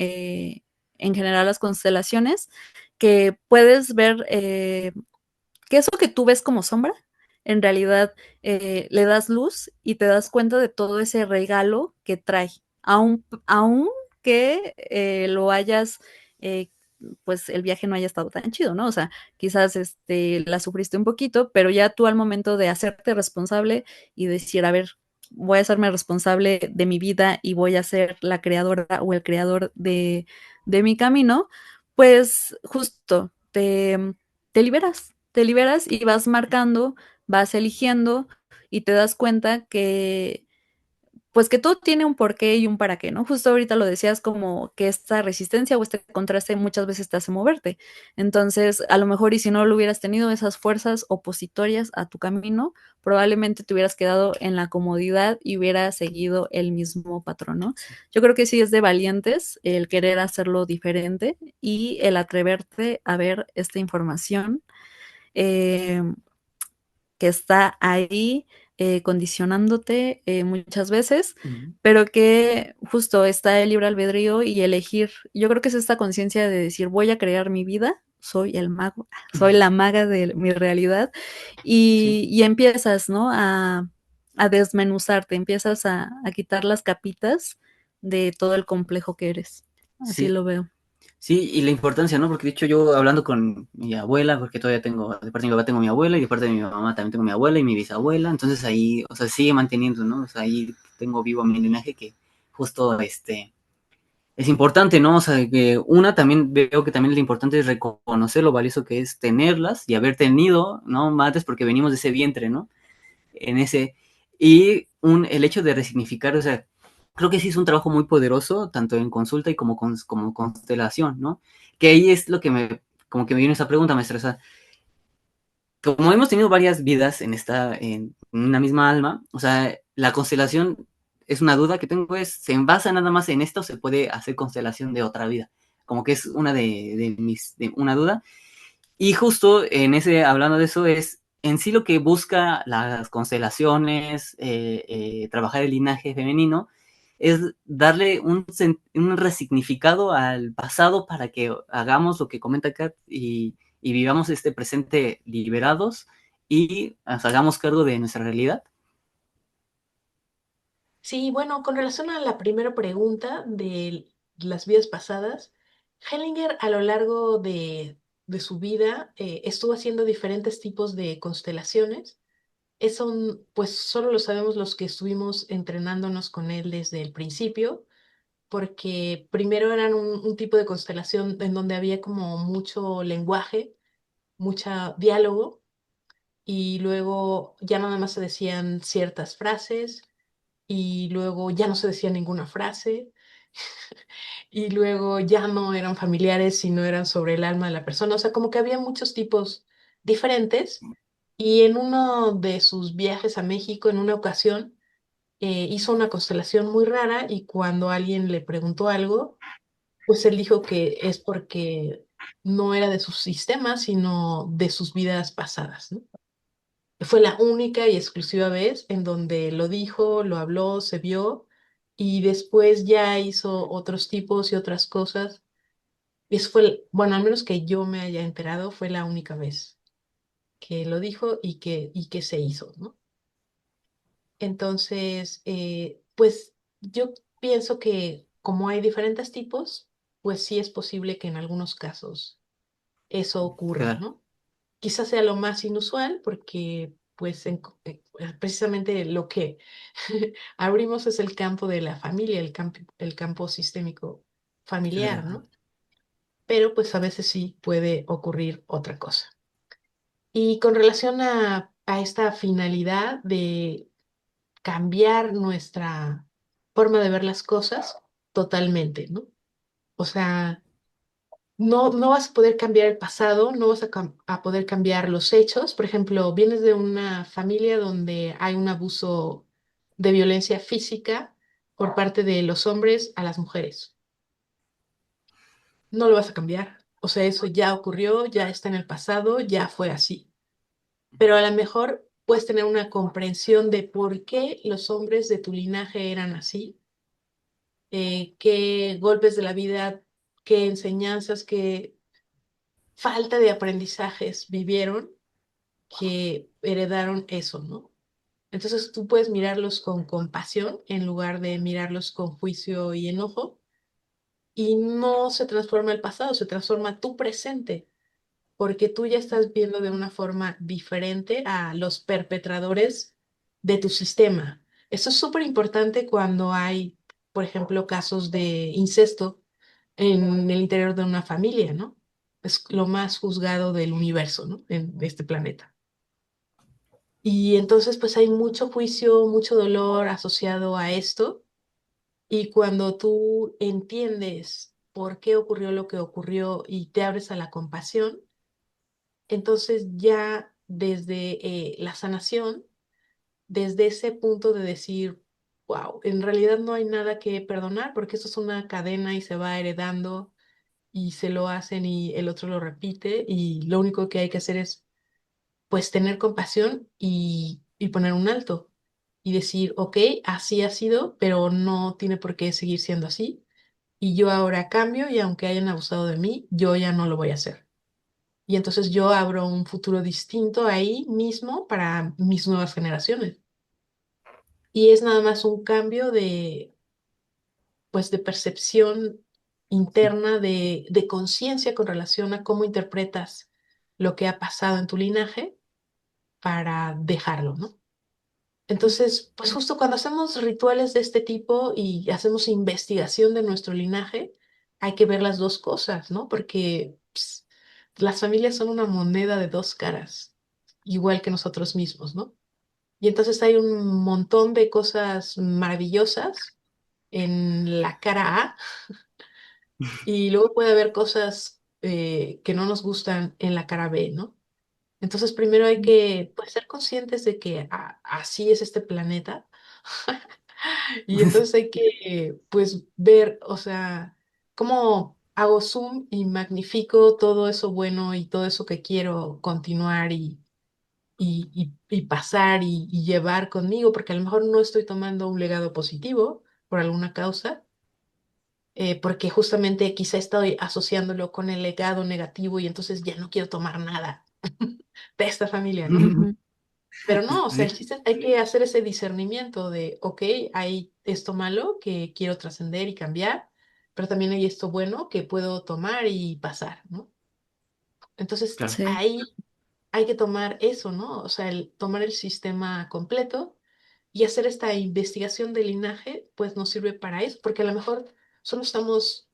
en general las constelaciones, que puedes ver que eso que tú ves como sombra, en realidad le das luz y te das cuenta de todo ese regalo que trae, aun que lo hayas, eh, pues el viaje no haya estado tan chido, ¿no? O sea, quizás la sufriste un poquito, pero ya tú al momento de hacerte responsable y decir, a ver, voy a hacerme responsable de mi vida y voy a ser la creadora o el creador de mi camino, pues justo te liberas y vas marcando, vas eligiendo y te das cuenta que, pues que todo tiene un porqué y un para qué, ¿no? Justo ahorita lo decías como que esta resistencia o este contraste muchas veces te hace moverte. Entonces, a lo mejor y si no lo hubieras tenido esas fuerzas opositorias a tu camino, probablemente te hubieras quedado en la comodidad y hubieras seguido el mismo patrón, ¿no? Sí, Yo creo que sí es de valientes el querer hacerlo diferente y el atreverte a ver esta información eh, que está ahí condicionándote muchas veces, ujú, pero que justo está el libre albedrío y elegir. Yo creo que es esta conciencia de decir, voy a crear mi vida, soy el mago, soy ujú, la maga de mi realidad, sí, y empiezas, ¿no? A desmenuzarte, empiezas a quitar las capitas de todo el complejo que eres. Así sí. lo veo. Sí, y la importancia, ¿no? Porque de hecho yo hablando con mi abuela, porque todavía tengo, de parte de mi papá tengo mi abuela y de parte de mi mamá también tengo mi abuela y mi bisabuela, entonces ahí, o sea, sigue manteniendo, ¿no? O sea, ahí tengo vivo mi linaje que justo, es importante, ¿no? O sea, que una también veo que también lo importante es reconocer lo valioso que es tenerlas y haber tenido, ¿no? Madres porque venimos de ese vientre, ¿no? En ese, el hecho de resignificar, o sea, creo que sí es un trabajo muy poderoso, tanto en consulta y como constelación, ¿no? Que ahí es lo que como que me viene esa pregunta, maestra, o sea, como hemos tenido varias vidas en una misma alma, o sea, la constelación es una duda que tengo, ¿se basa nada más en esto o se puede hacer constelación de otra vida? Como que es una de una duda. Y justo hablando de eso, es en sí lo que busca las constelaciones, trabajar el linaje femenino, es darle un resignificado al pasado para que hagamos lo que comenta Kat y vivamos este presente liberados y nos hagamos cargo de nuestra realidad. Sí, bueno, con relación a la primera pregunta de las vidas pasadas, Hellinger a lo largo de su vida estuvo haciendo diferentes tipos de constelaciones. Eso, pues solo lo sabemos los que estuvimos entrenándonos con él desde el principio, porque primero eran un tipo de constelación en donde había como mucho lenguaje, mucha diálogo, y luego ya nada más se decían ciertas frases y luego ya no se decía ninguna frase, y luego ya no eran familiares, sino eran sobre el alma de la persona. O sea, como que había muchos tipos diferentes. Y en uno de sus viajes a México, en una ocasión, hizo una constelación muy rara y cuando alguien le preguntó algo, pues él dijo que es porque no era de sus sistemas, sino de sus vidas pasadas, ¿no? Fue la única y exclusiva vez en donde lo dijo, lo habló, se vio y después ya hizo otros tipos y otras cosas. Y eso fue, bueno, al menos que yo me haya enterado, fue la única vez que lo dijo y que se hizo, ¿no? Entonces, pues yo pienso que como hay diferentes tipos, pues sí es posible que en algunos casos eso ocurra, Claro, ¿no? Quizás sea lo más inusual porque pues precisamente lo que abrimos es el campo de la familia, el campo sistémico familiar, claro. ¿no? Pero pues a veces sí puede ocurrir otra cosa. Y con relación a esta finalidad de cambiar nuestra forma de ver las cosas, totalmente, ¿no? O sea, no vas a poder cambiar el pasado, no vas a poder cambiar los hechos. Por ejemplo, vienes de una familia donde hay un abuso de violencia física por parte de los hombres a las mujeres. No lo vas a cambiar. O sea, eso ya ocurrió, ya está en el pasado, ya fue así. Pero a lo mejor puedes tener una comprensión de por qué los hombres de tu linaje eran así, qué golpes de la vida, qué enseñanzas, qué falta de aprendizajes vivieron que heredaron eso, ¿no? Entonces tú puedes mirarlos con compasión en lugar de mirarlos con juicio y enojo y no se transforma el pasado, se transforma tu presente, porque tú ya estás viendo de una forma diferente a los perpetradores de tu sistema. Eso es súper importante cuando hay, por ejemplo, casos de incesto en el interior de una familia, ¿no? Es lo más juzgado del universo, ¿no? En este planeta. Y entonces, pues hay mucho juicio, mucho dolor asociado a esto. Y cuando tú entiendes por qué ocurrió lo que ocurrió y te abres a la compasión, entonces ya desde la sanación, desde ese punto de decir, wow, en realidad no hay nada que perdonar porque esto es una cadena y se va heredando y se lo hacen y el otro lo repite y lo único que hay que hacer es pues tener compasión y poner un alto y decir, ok, así ha sido, pero no tiene por qué seguir siendo así. Y yo ahora cambio y aunque hayan abusado de mí, yo ya no lo voy a hacer. Y entonces yo abro un futuro distinto ahí mismo para mis nuevas generaciones. Y es nada más un cambio de, pues, de percepción interna, de conciencia con relación a cómo interpretas lo que ha pasado en tu linaje para dejarlo, ¿no? Entonces, pues justo cuando hacemos rituales de este tipo y hacemos investigación de nuestro linaje, hay que ver las dos cosas, ¿no? Porque las familias son una moneda de dos caras, igual que nosotros mismos, ¿no? Y entonces hay un montón de cosas maravillosas en la cara A y luego puede haber cosas que no nos gustan en la cara B, ¿no? Entonces primero hay que pues, ser conscientes de que así es este planeta. Y entonces hay que, pues, ver, o sea, cómo hago zoom y magnifico todo eso bueno y todo eso que quiero continuar y pasar y llevar conmigo, porque a lo mejor no estoy tomando un legado positivo por alguna causa, porque justamente quizá estoy asociándolo con el legado negativo y entonces ya no quiero tomar nada de esta familia, ¿no? Ujú. Pero no, o sea, el Sí, chiste es hay que hacer ese discernimiento de, ok, hay esto malo que quiero trascender y cambiar, pero también hay esto bueno que puedo tomar y pasar, ¿no? Entonces, claro. Sí. ahí hay que tomar eso, ¿no? O sea, tomar el sistema completo y hacer esta investigación de linaje, pues nos sirve para eso, porque a lo mejor solo estamos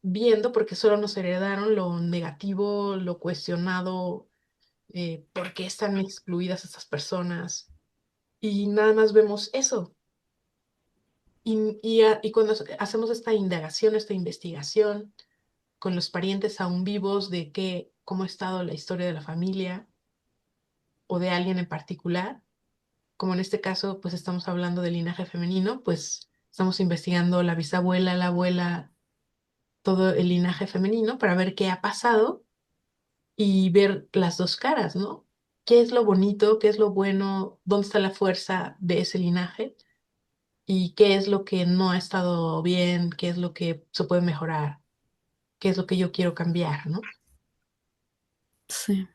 viendo porque solo nos heredaron lo negativo, lo cuestionado, por qué están excluidas estas personas y nada más vemos eso. Y cuando hacemos esta indagación, esta investigación con los parientes aún vivos de cómo ha estado la historia de la familia o de alguien en particular, como en este caso, pues estamos hablando del linaje femenino, pues estamos investigando la bisabuela, la abuela, todo el linaje femenino para ver qué ha pasado y ver las dos caras, ¿no? ¿Qué es lo bonito? ¿Qué es lo bueno? ¿Dónde está la fuerza de ese linaje? ¿Y qué es lo que no ha estado bien? ¿Qué es lo que se puede mejorar? ¿Qué es lo que yo quiero cambiar, ¿no? Sí.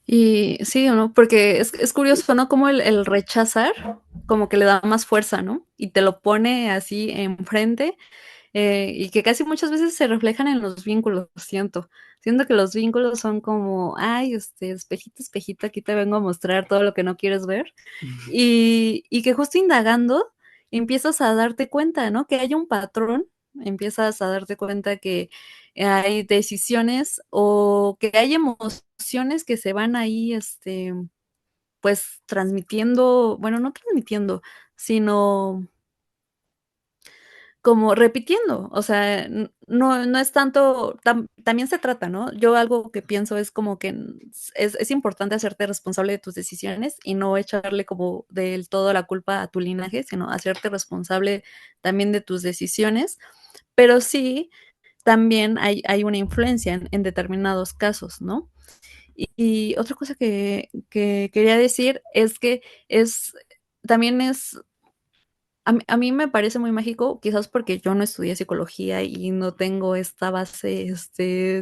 Y sí, ¿no? Porque es curioso, ¿no? Como el rechazar, como que le da más fuerza, ¿no? Y te lo pone así enfrente, y que casi muchas veces se reflejan en los vínculos, siento. Siento que los vínculos son como, ay, espejito, espejito, aquí te vengo a mostrar todo lo que no quieres ver. Y que justo indagando empiezas a darte cuenta, ¿no? Que hay un patrón, empiezas a darte cuenta que hay decisiones o que hay emociones que se van ahí, pues transmitiendo, bueno, no transmitiendo, sino como repitiendo, o sea, no es tanto, también se trata, ¿no? Yo algo que pienso es como que es importante hacerte responsable de tus decisiones y no echarle como del todo la culpa a tu linaje, sino hacerte responsable también de tus decisiones, pero sí, también hay una influencia en determinados casos, ¿no? Y otra cosa que quería decir es que es, también es a mí me parece muy mágico, quizás porque yo no estudié psicología y no tengo esta base,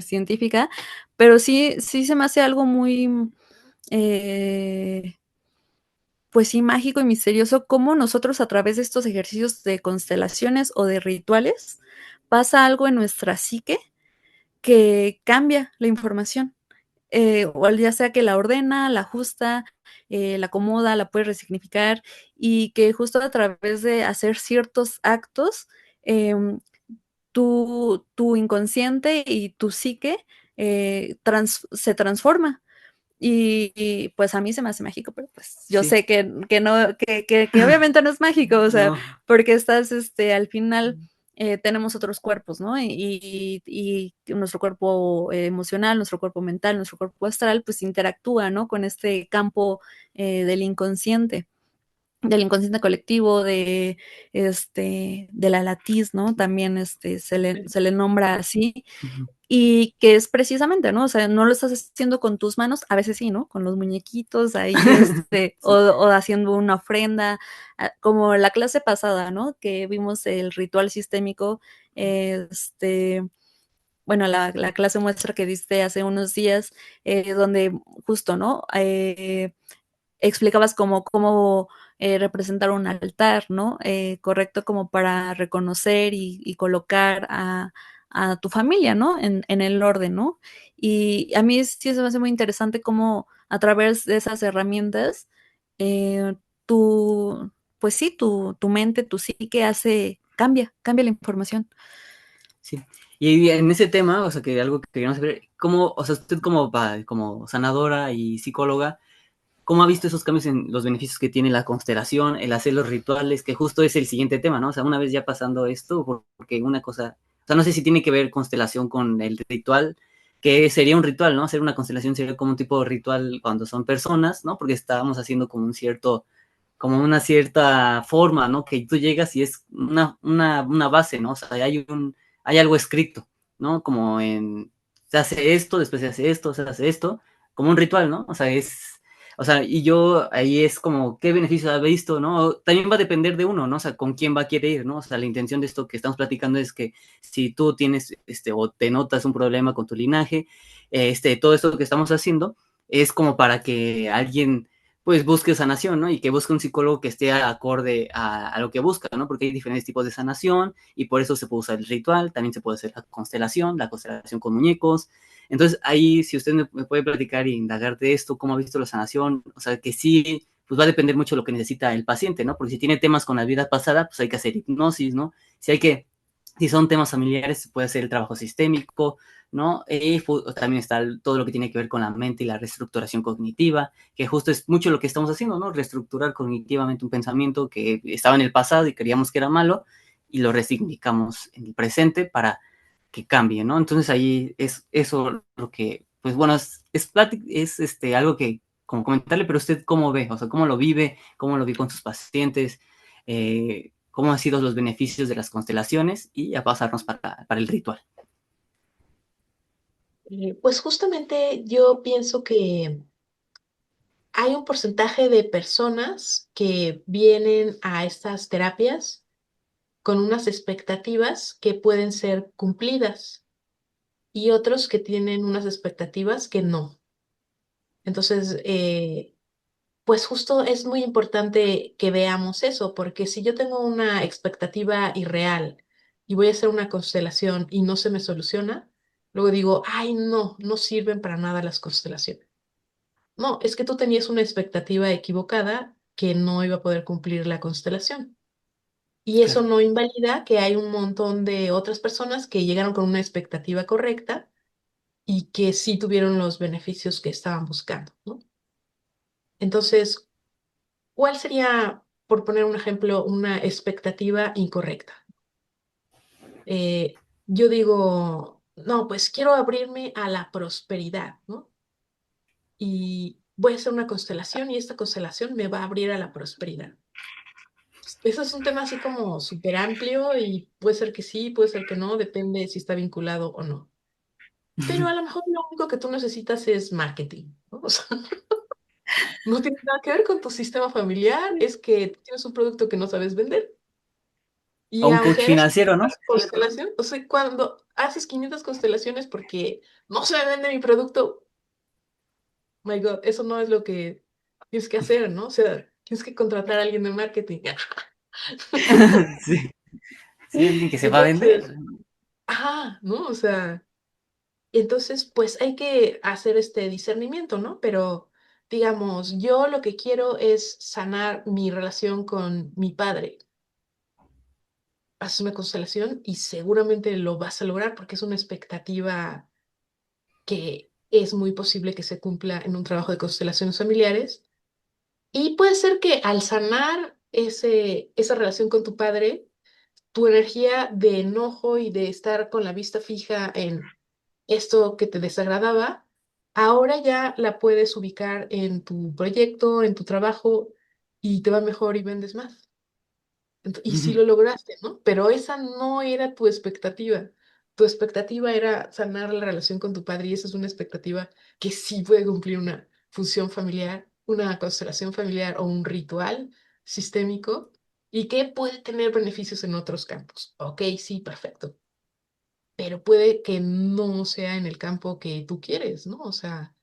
científica, pero sí se me hace algo muy, eh, pues sí, mágico y misterioso, cómo nosotros a través de estos ejercicios de constelaciones o de rituales, pasa algo en nuestra psique que cambia la información, o ya sea que la ordena, la ajusta, la acomoda, la puede resignificar y que justo a través de hacer ciertos actos, tu inconsciente y tu psique se transforma. Pues a mí se me hace mágico, pero pues yo Sí, sé que no, que obviamente no es mágico, o sea, no, porque estás, al final tenemos otros cuerpos, ¿no? Y nuestro cuerpo emocional, nuestro cuerpo mental, nuestro cuerpo astral, pues interactúa, ¿no? Con este campo del inconsciente colectivo, de la latiz, ¿no? También se le nombra así, ujú, y que es precisamente, ¿no? O sea, no lo estás haciendo con tus manos, a veces sí, ¿no? Con los muñequitos ahí, sí, o haciendo una ofrenda, como la clase pasada, ¿no? Que vimos el ritual sistémico, bueno, la clase muestra que diste hace unos días, donde justo, ¿no? Explicabas cómo representar un altar, ¿no? Correcto como para reconocer y colocar a tu familia, ¿no? En el orden, ¿no? Y a mí sí se me hace muy interesante cómo a través de esas herramientas, eh, tu, pues sí, tu mente, tu psique cambia la información. sí. Y en ese tema, o sea, que algo que queríamos saber, ¿cómo, o sea, usted como, como sanadora y psicóloga, cómo ha visto esos cambios en los beneficios que tiene la constelación, el hacer los rituales, que justo es el siguiente tema, ¿no? O sea, una vez ya pasando esto, porque una cosa, o sea, no sé si tiene que ver constelación con el ritual, que sería un ritual, ¿no? Hacer una constelación sería como un tipo de ritual cuando son personas, ¿no? Porque estábamos haciendo como un cierto, como una cierta forma, ¿no? Que tú llegas y es una base, ¿no? O sea, hay algo escrito, ¿no? Como en, se hace esto, después se hace esto, como un ritual, ¿no? O sea, o sea, y yo ahí es como, ¿qué beneficio ha visto, no? También va a depender de uno, ¿no? O sea, con quién va a querer ir, ¿no? O sea, la intención de esto que estamos platicando es que si tú tienes, o te notas un problema con tu linaje, todo esto que estamos haciendo es como para que alguien pues busque sanación, ¿no? Y que busque un psicólogo que esté acorde a lo que busca, ¿no? Porque hay diferentes tipos de sanación y por eso se puede usar el ritual, también se puede hacer la constelación con muñecos. Entonces ahí, si usted me puede platicar y indagar de esto, cómo ha visto la sanación, o sea, que sí, pues va a depender mucho de lo que necesita el paciente, ¿no? Porque si tiene temas con la vida pasada, pues hay que hacer hipnosis, ¿no? Si son temas familiares, se puede hacer el trabajo sistémico, ¿no? Y también está todo lo que tiene que ver con la mente y la reestructuración cognitiva, que justo es mucho lo que estamos haciendo, ¿no? Reestructurar cognitivamente un pensamiento que estaba en el pasado y creíamos que era malo y lo resignificamos en el presente para que cambie, ¿no? Entonces ahí es eso lo que, pues bueno, es algo que como comentarle, pero usted cómo ve, o sea, cómo lo vive con sus pacientes, cómo han sido los beneficios de las constelaciones y a pasarnos para el ritual. Pues justamente yo pienso que hay un porcentaje de personas que vienen a estas terapias con unas expectativas que pueden ser cumplidas y otros que tienen unas expectativas que no. Entonces, pues justo es muy importante que veamos eso, porque si yo tengo una expectativa irreal y voy a hacer una constelación y no se me soluciona, luego digo, ay, no, no sirven para nada las constelaciones. No, es que tú tenías una expectativa equivocada que no iba a poder cumplir la constelación. Y eso Claro. no invalida que hay un montón de otras personas que llegaron con una expectativa correcta y que sí tuvieron los beneficios que estaban buscando, ¿no? Entonces, ¿cuál sería, por poner un ejemplo, una expectativa incorrecta? Yo digo, no, pues quiero abrirme a la prosperidad, ¿no? Y voy a hacer una constelación y esta constelación me va a abrir a la prosperidad. Eso es un tema así como súper amplio y puede ser que sí, puede ser que no, depende si está vinculado o no. Pero a lo mejor lo único que tú necesitas es marketing, ¿no? O sea, no tiene nada que ver con tu sistema familiar, es que tienes un producto que no sabes vender. O Y un coach aunque hagas financiero, ¿no? constelación, o sea, cuando haces 500 constelaciones porque no se vende mi producto, my God, eso no es lo que tienes que hacer, ¿no? O sea, tienes que contratar a alguien de marketing. Sí, sí, alguien que se va a vender. Entonces, ¿no? O sea, entonces, pues hay que hacer este discernimiento, ¿no? Pero, digamos, yo lo que quiero es sanar mi relación con mi padre. Haces una constelación y seguramente lo vas a lograr porque es una expectativa que es muy posible que se cumpla en un trabajo de constelaciones familiares. Y puede ser que al sanar esa relación con tu padre, tu energía de enojo y de estar con la vista fija en esto que te desagradaba, ahora ya la puedes ubicar en tu proyecto, en tu trabajo y te va mejor y vendes más. Y sí lo lograste, ¿no? Pero esa no era tu expectativa. Tu expectativa era sanar la relación con tu padre y esa es una expectativa que sí puede cumplir una función familiar, una constelación familiar o un ritual sistémico y que puede tener beneficios en otros campos. Ok, sí, perfecto. Pero puede que no sea en el campo que tú quieres, ¿no? O sea,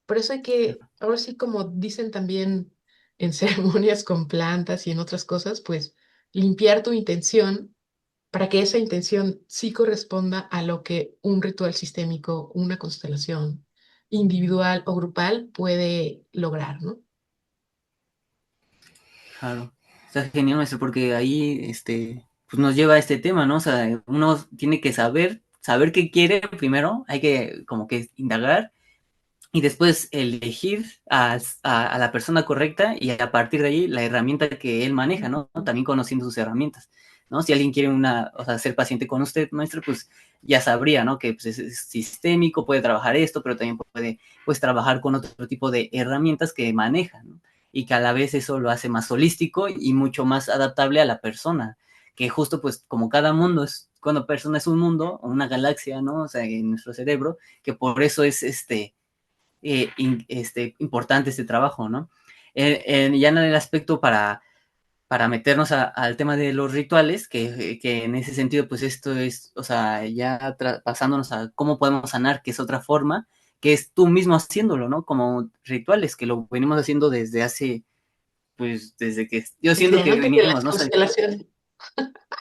por eso hay que, ahora sí, como dicen también en ceremonias con plantas y en otras cosas, pues limpiar tu intención para que esa intención sí corresponda a lo que un ritual sistémico, una constelación individual o grupal puede lograr, ¿no? Claro. Está genial, maestro, porque ahí pues nos lleva a este tema, ¿no? O sea, uno tiene que saber qué quiere primero, hay que como que indagar y después elegir a la persona correcta y a partir de ahí la herramienta que él maneja, ¿no? También conociendo sus herramientas, ¿no? Si alguien quiere o sea, ser paciente con usted, maestro, pues ya sabría, ¿no? Que pues, es sistémico, puede trabajar esto, pero también puede pues trabajar con otro tipo de herramientas que maneja, ¿no? Y que a la vez eso lo hace más holístico y mucho más adaptable a la persona, que justo pues como cada mundo es, cuando persona es un mundo, o una galaxia, ¿no? O sea, en nuestro cerebro, que por eso es importante este trabajo, ¿no? Ya en el aspecto para meternos al tema de los rituales, que en ese sentido, pues esto es, o sea, ya pasándonos a cómo podemos sanar, que es otra forma, que es tú mismo haciéndolo, ¿no? Como rituales, que lo venimos haciendo desde hace, pues desde que yo siento Desde que antes de las veníamos, ¿no? O sea, constelaciones.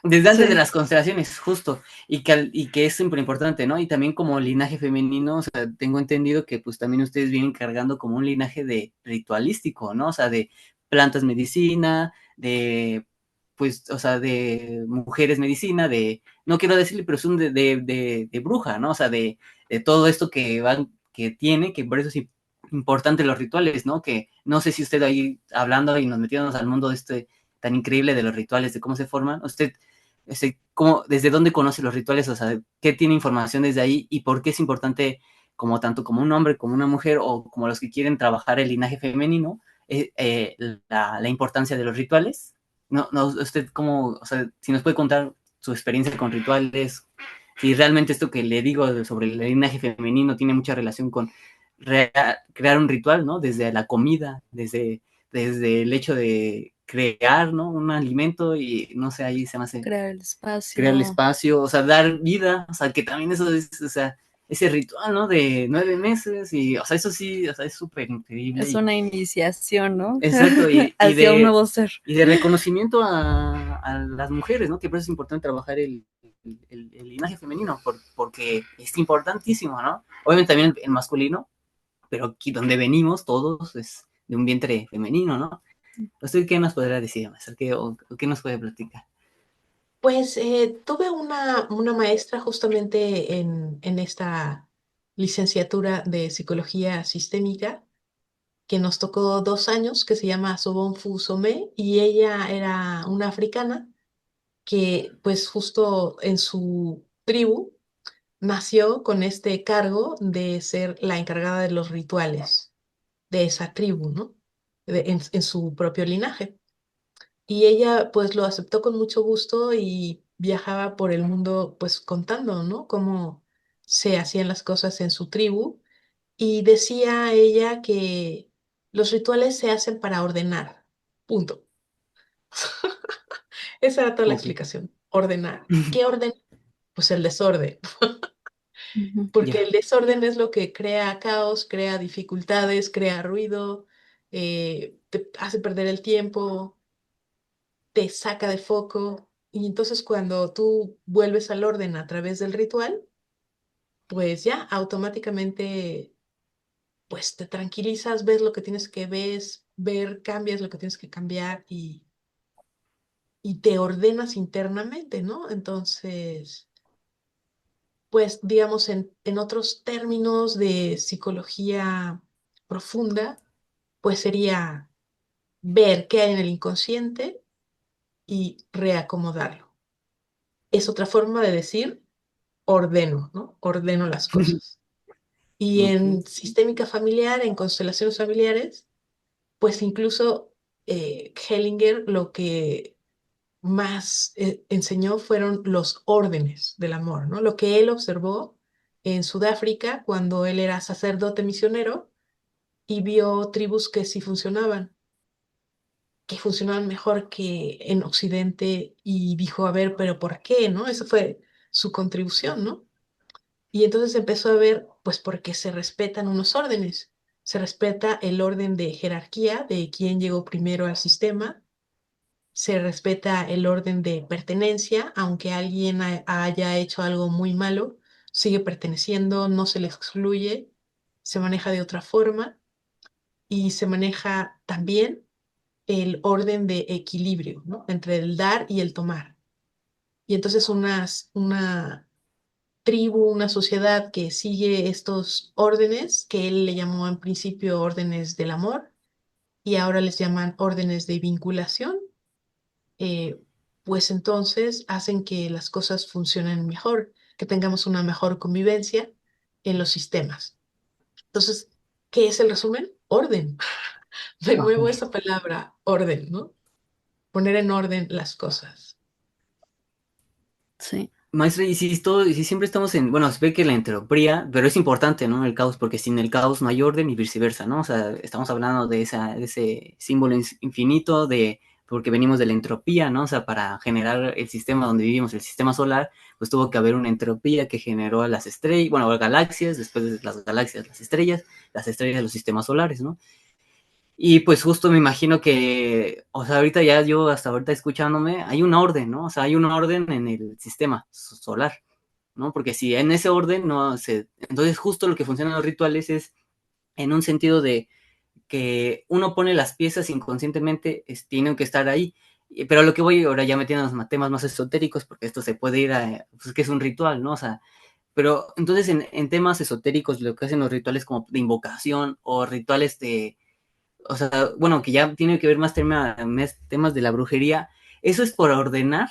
desde antes de Sí. las constelaciones, justo, y que es súper importante, ¿no? Y también como linaje femenino, o sea, tengo entendido que pues también ustedes vienen cargando como un linaje de ritualístico, ¿no? O sea, de plantas medicina, de, pues, o sea, de mujeres medicina, no quiero decirle, pero es un de bruja, ¿no? O sea, de todo esto que tiene, que por eso es importante los rituales, ¿no? Que no sé si usted ahí hablando y nos metiéndonos al mundo de tan increíble de los rituales, de cómo se forman, usted ¿desde dónde conoce los rituales? O sea, ¿qué tiene información desde ahí y por qué es importante como tanto como un hombre, como una mujer, o como los que quieren trabajar el linaje femenino, la importancia de los rituales. No, no, usted como, o sea, si nos puede contar su experiencia con rituales, si realmente esto que le digo sobre el linaje femenino tiene mucha relación con crear un ritual, ¿no? Desde la comida, desde el hecho de crear, ¿no? Un alimento y no sé, ahí se me hace Crear el crear el espacio. espacio, o sea, dar vida, o sea, que también eso es, o sea, ese ritual, ¿no? De 9 meses y, o sea, eso sí, o sea, es súper increíble. Es una iniciación, ¿no? Exacto, Hacia un nuevo ser. y de reconocimiento a las mujeres, ¿no? Que por eso es importante trabajar el linaje femenino, porque es importantísimo, ¿no? Obviamente también el masculino, pero aquí donde venimos todos es de un vientre femenino, ¿no? ¿Usted qué nos podrá decir, maestra? ¿O qué nos puede platicar? Pues tuve una maestra justamente en esta licenciatura de psicología sistémica que nos tocó 2 años, que se llama Sobonfu Somé, y ella era una africana que pues justo en su tribu nació con este cargo de ser la encargada de los rituales de esa tribu, ¿no? En su propio linaje. Y ella pues lo aceptó con mucho gusto y viajaba por el mundo pues contando, ¿no? Cómo se hacían las cosas en su tribu. Y decía ella que los rituales se hacen para ordenar. Punto. Esa era toda la Ok. explicación. Ordenar. ¿Qué orden? Pues el desorden. Ujú. Porque Ya. el desorden es lo que crea caos, crea dificultades, crea ruido, te hace perder el tiempo, te saca de foco. Y entonces cuando tú vuelves al orden a través del ritual, pues ya automáticamente pues te tranquilizas, ves lo que tienes que ver, cambias lo que tienes que cambiar y te ordenas internamente, ¿no? Entonces, pues digamos en otros términos de psicología profunda, pues sería ver qué hay en el inconsciente y reacomodarlo. Es otra forma de decir ordeno, ¿no? Ordeno las cosas. Y Ok. en sistémica familiar, en constelaciones familiares, pues incluso Hellinger lo que más enseñó fueron los órdenes del amor, ¿no? Lo que él observó en Sudáfrica cuando él era sacerdote misionero y vio tribus que funcionaban mejor que en Occidente y dijo, a ver, pero ¿por qué, no? Esa fue su contribución, ¿no? Y entonces empezó a ver, pues porque se respetan unos órdenes. Se respeta el orden de jerarquía de quién llegó primero al sistema, se respeta el orden de pertenencia, aunque alguien haya hecho algo muy malo, sigue perteneciendo, no se le excluye, se maneja de otra forma y se maneja también el orden de equilibrio, ¿no? Entre el dar y el tomar. Y entonces una tribu, una sociedad que sigue estos órdenes, que él le llamó en principio órdenes del amor y ahora les llaman órdenes de vinculación, eh, pues entonces hacen que las cosas funcionen mejor, que tengamos una mejor convivencia en los sistemas. Entonces, ¿qué es el resumen? Orden. De nuevo Ok. esa palabra, orden, ¿no? Poner en orden las cosas. Sí. Maestra, y si siempre estamos en, bueno, se ve que la entropía, pero es importante, ¿no? El caos, porque sin el caos no hay orden y viceversa, ¿no? O sea, estamos hablando de ese símbolo infinito porque venimos de la entropía, ¿no? O sea, para generar el sistema donde vivimos, el sistema solar, pues tuvo que haber una entropía que generó a las estrellas, bueno, las galaxias, después de las galaxias, las estrellas, los sistemas solares, ¿no? Y pues justo me imagino que, o sea, ahorita ya yo hasta ahorita escuchándome, hay un orden, ¿no? O sea, hay un orden en el sistema solar, ¿no? Porque si en ese orden no se... Entonces justo lo que funcionan los rituales es en un sentido de que uno pone las piezas inconscientemente, tienen que estar ahí. Pero lo que voy ahora ya metiendo en los temas más esotéricos, porque esto se puede ir a, pues que es un ritual, ¿no? O sea, pero entonces en temas esotéricos, lo que hacen los rituales como de invocación o rituales de o sea, bueno, que ya tiene que ver más temas de la brujería, ¿eso es por ordenar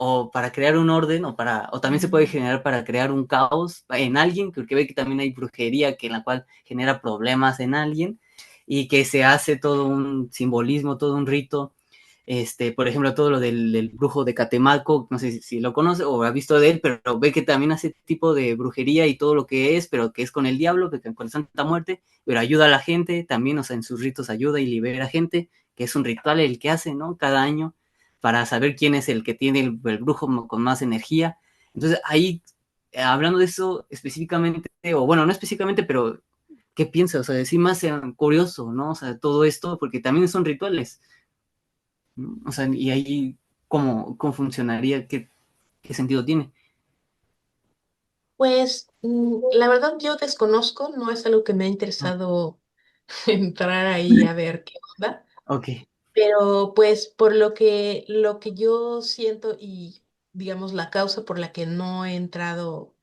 o para crear un orden, o también se puede generar para crear un caos en alguien, porque ve que también hay brujería que en la cual genera problemas en alguien y que se hace todo un simbolismo, todo un rito. Por ejemplo, todo lo del brujo de Catemaco, no sé si lo conoce o ha visto de él, pero ve que también hace tipo de brujería y todo lo que es, pero que es con el diablo, que con la Santa Muerte, pero ayuda a la gente también, o sea, en sus ritos ayuda y libera gente, que es un ritual el que hace, ¿no? Cada año, para saber quién es el que tiene el brujo con más energía. Entonces, ahí, hablando de eso específicamente, o bueno, no específicamente, pero ¿qué piensas? O sea, sí más curioso, ¿no? O sea, todo esto, porque también son rituales, ¿no? O sea, y ahí, ¿cómo funcionaría? ¿Qué sentido tiene? Pues la verdad yo desconozco, no es algo que me ha Ah, interesado entrar ahí a ver qué onda, ok, pero pues por lo que yo siento y digamos la causa por la que no he entrado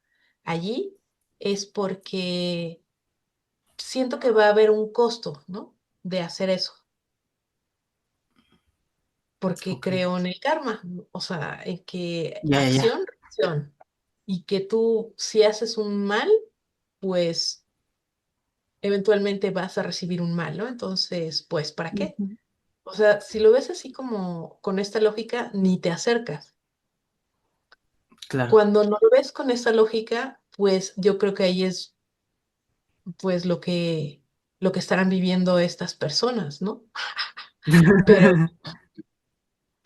allí es porque siento que va a haber un costo, ¿no? De hacer eso, porque ok. creo en el karma, o sea, en que Ya, ya, ya. acción, reacción, y que tú si haces un mal, pues eventualmente vas a recibir un mal, ¿no? Entonces, pues, ¿para qué? Ujú. O sea, si lo ves así como con esta lógica, ni te acercas. Claro. Cuando no lo ves con esta lógica, pues yo creo que ahí es pues lo que estarán viviendo estas personas, ¿no? Pero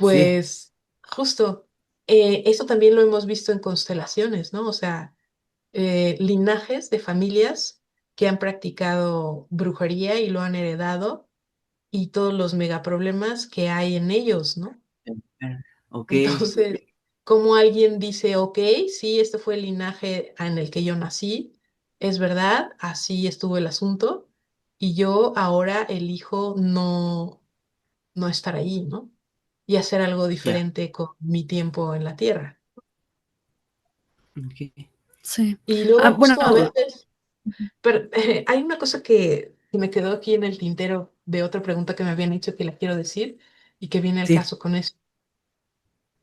Sí, pues justo eso también lo hemos visto en constelaciones, ¿no? O sea, linajes de familias que han practicado brujería y lo han heredado y todos los megaproblemas que hay en ellos, ¿no? ok, Entonces, como alguien dice, ok, sí, este fue el linaje en el que yo nací, es verdad, así estuvo el asunto, y yo ahora elijo no estar allí, ¿no? Y hacer algo claro. diferente con mi tiempo en la tierra. Ok. Sí. Y Ah, luego bueno, justo a veces, pero hay una cosa que me quedó aquí en el tintero de otra pregunta que me habían hecho que la quiero decir y que viene al Sí, caso con eso,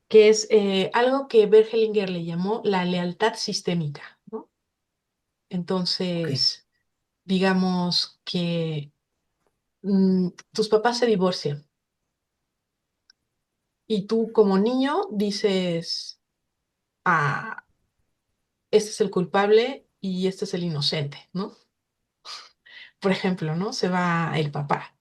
que es algo que Bergelinger le llamó la lealtad sistémica, ¿no? ok. Entonces, digamos que tus papás se divorcian y tú como niño dices, ah, este es el culpable y este es el inocente, ¿no? Por ejemplo, ¿no? Se va el papá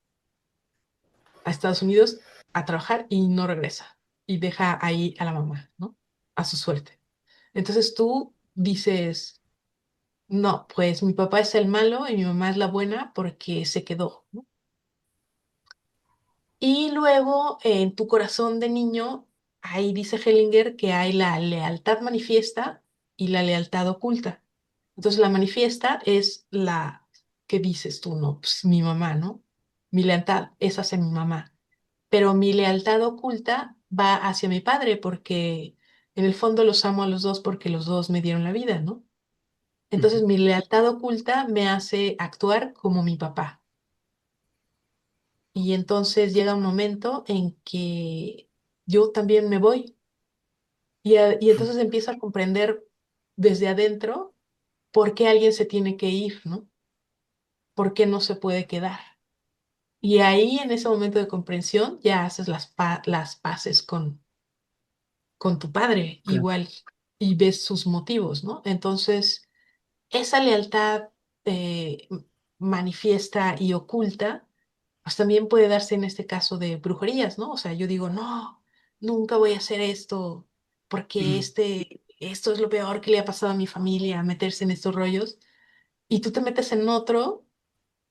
a Estados Unidos a trabajar y no regresa y deja ahí a la mamá, ¿no? A su suerte. Entonces tú dices, no, pues mi papá es el malo y mi mamá es la buena porque se quedó, ¿no? Y luego en tu corazón de niño, ahí dice Hellinger que hay la lealtad manifiesta y la lealtad oculta. Entonces la manifiesta es la que dices tú, no, pues mi mamá, ¿no? Mi lealtad es hacia mi mamá, pero mi lealtad oculta va hacia mi padre porque en el fondo los amo a los dos porque los dos me dieron la vida, ¿no? Entonces Ujú, mi lealtad oculta me hace actuar como mi papá. Y entonces llega un momento en que yo también me voy y ujú, entonces empiezo a comprender desde adentro por qué alguien se tiene que ir, ¿no? ¿Por qué no se puede quedar? Y ahí en ese momento de comprensión ya haces las paces con tu padre claro. igual y ves sus motivos, ¿no? Entonces, esa lealtad manifiesta y oculta pues también puede darse en este caso de brujerías, ¿no? O sea, yo digo, no, nunca voy a hacer esto porque Mm, esto es lo peor que le ha pasado a mi familia, meterse en estos rollos, y tú te metes en otro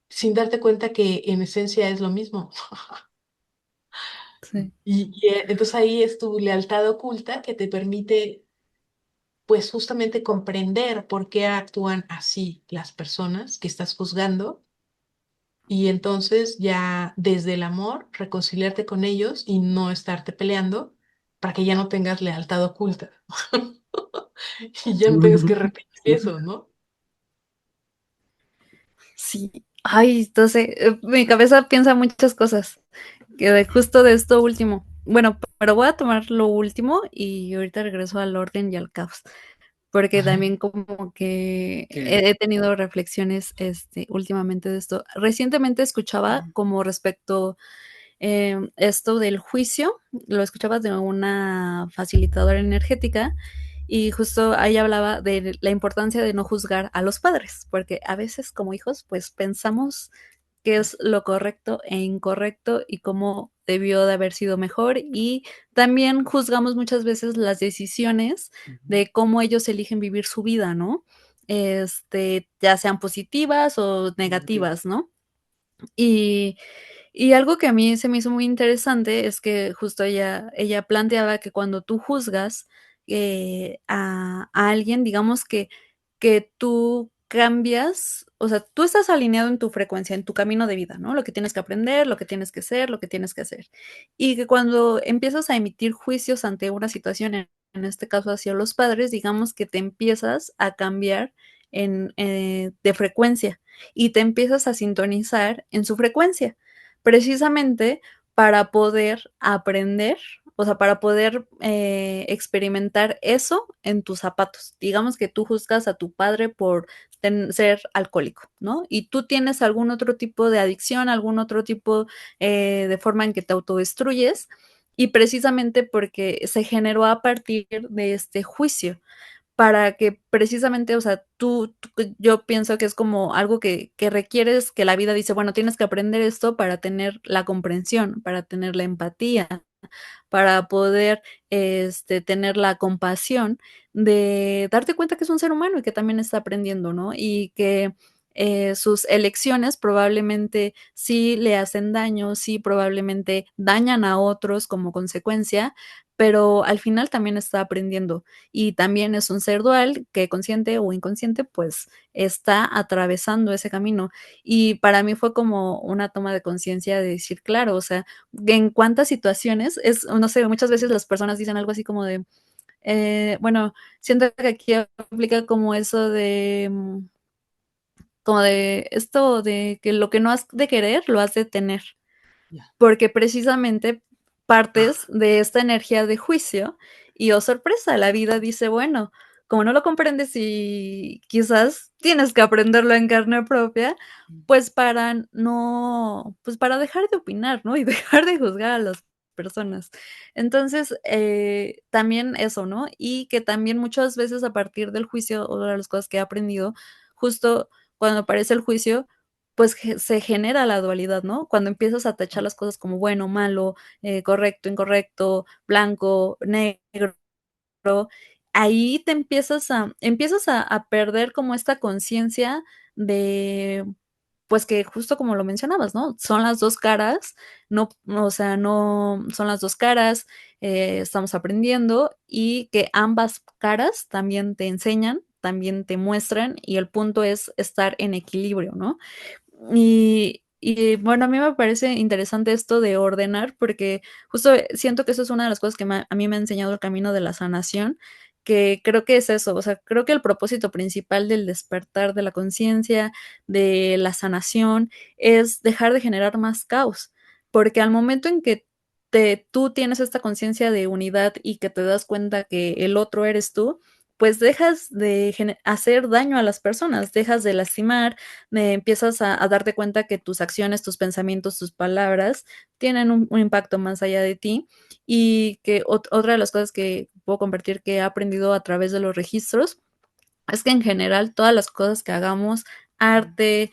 sin darte cuenta que en esencia es lo mismo. sí, Y entonces ahí es tu lealtad oculta que te permite, pues justamente comprender por qué actúan así las personas que estás juzgando y entonces ya desde el amor reconciliarte con ellos y no estarte peleando para que ya no tengas lealtad oculta y ya no tengas que repetir sí, eso, ¿no? sí. Ay, entonces, mi cabeza piensa muchas cosas, que justo de esto último. bueno, pero voy a tomar lo último y ahorita regreso al orden y al caos, porque también como que Que he tenido reflexiones, últimamente de esto. Recientemente escuchaba como respecto, esto del juicio, lo escuchaba de una facilitadora energética y justo ahí hablaba de la importancia de no juzgar a los padres, porque a veces como hijos, pues pensamos qué es lo correcto e incorrecto y cómo debió de haber sido mejor. Y también juzgamos muchas veces las decisiones de cómo ellos eligen vivir su vida, ¿no? Ya sean positivas o negativas, ¿no? Y, y algo que a mí se me hizo muy interesante es que justo ella planteaba que cuando tú juzgas a alguien, digamos que tú cambias, o sea, tú estás alineado en tu frecuencia, en tu camino de vida, ¿no? Lo que tienes que aprender, lo que tienes que ser, lo que tienes que hacer. Y que cuando empiezas a emitir juicios ante una situación, en este caso hacia los padres, digamos que te empiezas a cambiar de frecuencia y te empiezas a sintonizar en su frecuencia, precisamente para poder aprender, o sea, para poder experimentar eso en tus zapatos. Digamos que tú juzgas a tu padre por ser alcohólico, ¿no? Y tú tienes algún otro tipo de adicción, algún otro tipo de forma en que te autodestruyes, y precisamente porque se generó a partir de este juicio para que precisamente, o sea, yo pienso que es como algo que requieres, que la vida dice, bueno, tienes que aprender esto para tener la comprensión, para tener la empatía, para poder, tener la compasión de darte cuenta que es un ser humano y que también está aprendiendo, ¿no? Y que sus elecciones probablemente sí le hacen daño, sí probablemente dañan a otros como consecuencia, pero al final también está aprendiendo y también es un ser dual que consciente o inconsciente pues está atravesando ese camino. Y para mí fue como una toma de conciencia de decir, claro, o sea, en cuántas situaciones es, no sé, muchas veces las personas dicen algo así como de, bueno, siento que aquí aplica como eso de, como de esto de que lo que no has de querer, lo has de tener, ya. porque precisamente partes de esta energía de juicio y, oh sorpresa, la vida dice, bueno, como no lo comprendes y quizás tienes que aprenderlo en carne propia, pues para no, pues para dejar de opinar, ¿no? Y dejar de juzgar a las personas. Entonces, también eso, ¿no? Y que también muchas veces a partir del juicio, otra de las cosas que he aprendido, justo cuando aparece el juicio, pues se genera la dualidad, ¿no? Cuando empiezas a tachar las cosas como bueno, malo, correcto, incorrecto, blanco, negro, ahí te empiezas a perder como esta conciencia de, pues que justo como lo mencionabas, ¿no? Son las dos caras, no, o sea, no son las dos caras, estamos aprendiendo y que ambas caras también te enseñan, también te muestran y el punto es estar en equilibrio, ¿no? Y bueno, a mí me parece interesante esto de ordenar, porque justo siento que eso es una de las cosas que a mí me ha enseñado el camino de la sanación, que creo que es eso, o sea, creo que el propósito principal del despertar de la conciencia, de la sanación, es dejar de generar más caos, porque al momento en que tú tienes esta conciencia de unidad y que te das cuenta que el otro eres tú, pues dejas de hacer daño a las personas, dejas de lastimar, empiezas a darte cuenta que tus acciones, tus pensamientos, tus palabras tienen un impacto más allá de ti y que otra de las cosas que puedo compartir que he aprendido a través de los registros es que en general todas las cosas que hagamos, arte,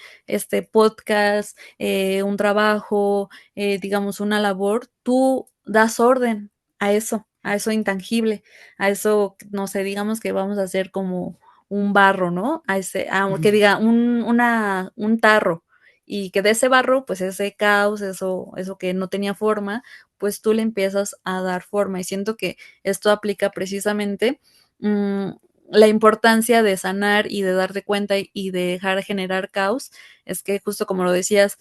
podcast, un trabajo, digamos una labor, tú das orden a eso intangible, a eso, no sé, digamos que vamos a hacer como un barro, ¿no? Que diga un tarro y que de ese barro, pues ese caos, eso que no tenía forma, pues tú le empiezas a dar forma y siento que esto aplica precisamente mmm, la importancia de sanar y de darte cuenta y de dejar de generar caos es que justo como lo decías,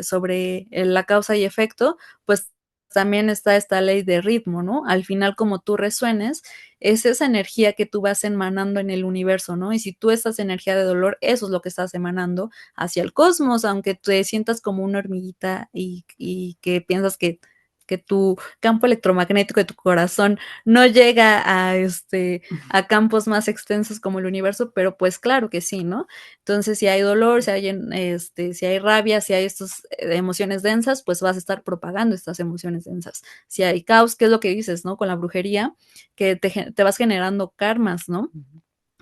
sobre la causa y efecto, pues también está esta ley de ritmo, ¿no? Al final, como tú resuenes, es esa energía que tú vas emanando en el universo, ¿no? Y si tú estás energía de dolor, eso es lo que estás emanando hacia el cosmos, aunque te sientas como una hormiguita y que piensas que que tu campo electromagnético de tu corazón no llega a campos más extensos como el universo, pero pues claro que sí, ¿no? Entonces, si hay dolor, si hay rabia, si hay estas emociones densas, pues vas a estar propagando estas emociones densas. Si hay caos, ¿qué es lo que dices, no? Con la brujería, que te vas generando karmas, ¿no?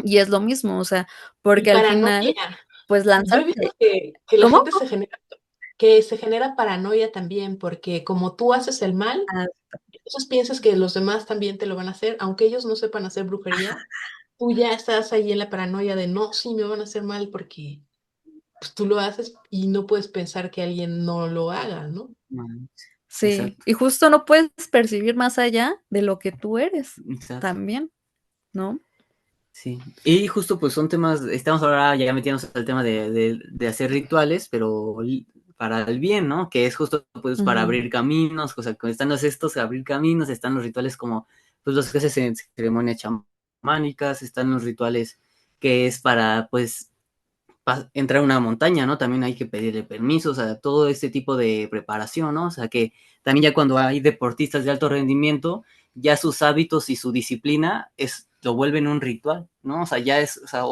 Y es lo mismo, o sea, Y porque al final, paranoia. pues Yo he visto lanzarte. que la ¿Cómo? gente que se genera paranoia también, porque como tú haces el mal, Ah, entonces piensas que los demás también te lo van a hacer, aunque ellos no sepan hacer brujería, tú ya estás ahí en la paranoia de no, sí, me van a hacer mal porque pues, tú lo haces y no puedes pensar que alguien no lo haga, ¿no? Mm, sí, exacto, y justo no puedes percibir más allá de lo que tú eres exacto. también, ¿no? Sí, y justo pues son temas, estamos ahora ya metiéndonos al tema de hacer rituales, pero para el bien, ¿no? Que es justo pues para Ujú. abrir caminos, o sea, como están los estos, abrir caminos, están los rituales como pues los que haces en ceremonias chamánicas, están los rituales que es para pues entrar a una montaña, ¿no? También hay que pedirle permiso, o sea, todo este tipo de preparación, ¿no? O sea, que también ya cuando hay deportistas de alto rendimiento, ya sus hábitos y su disciplina lo vuelven un ritual, ¿no? O sea, ya es, o sea,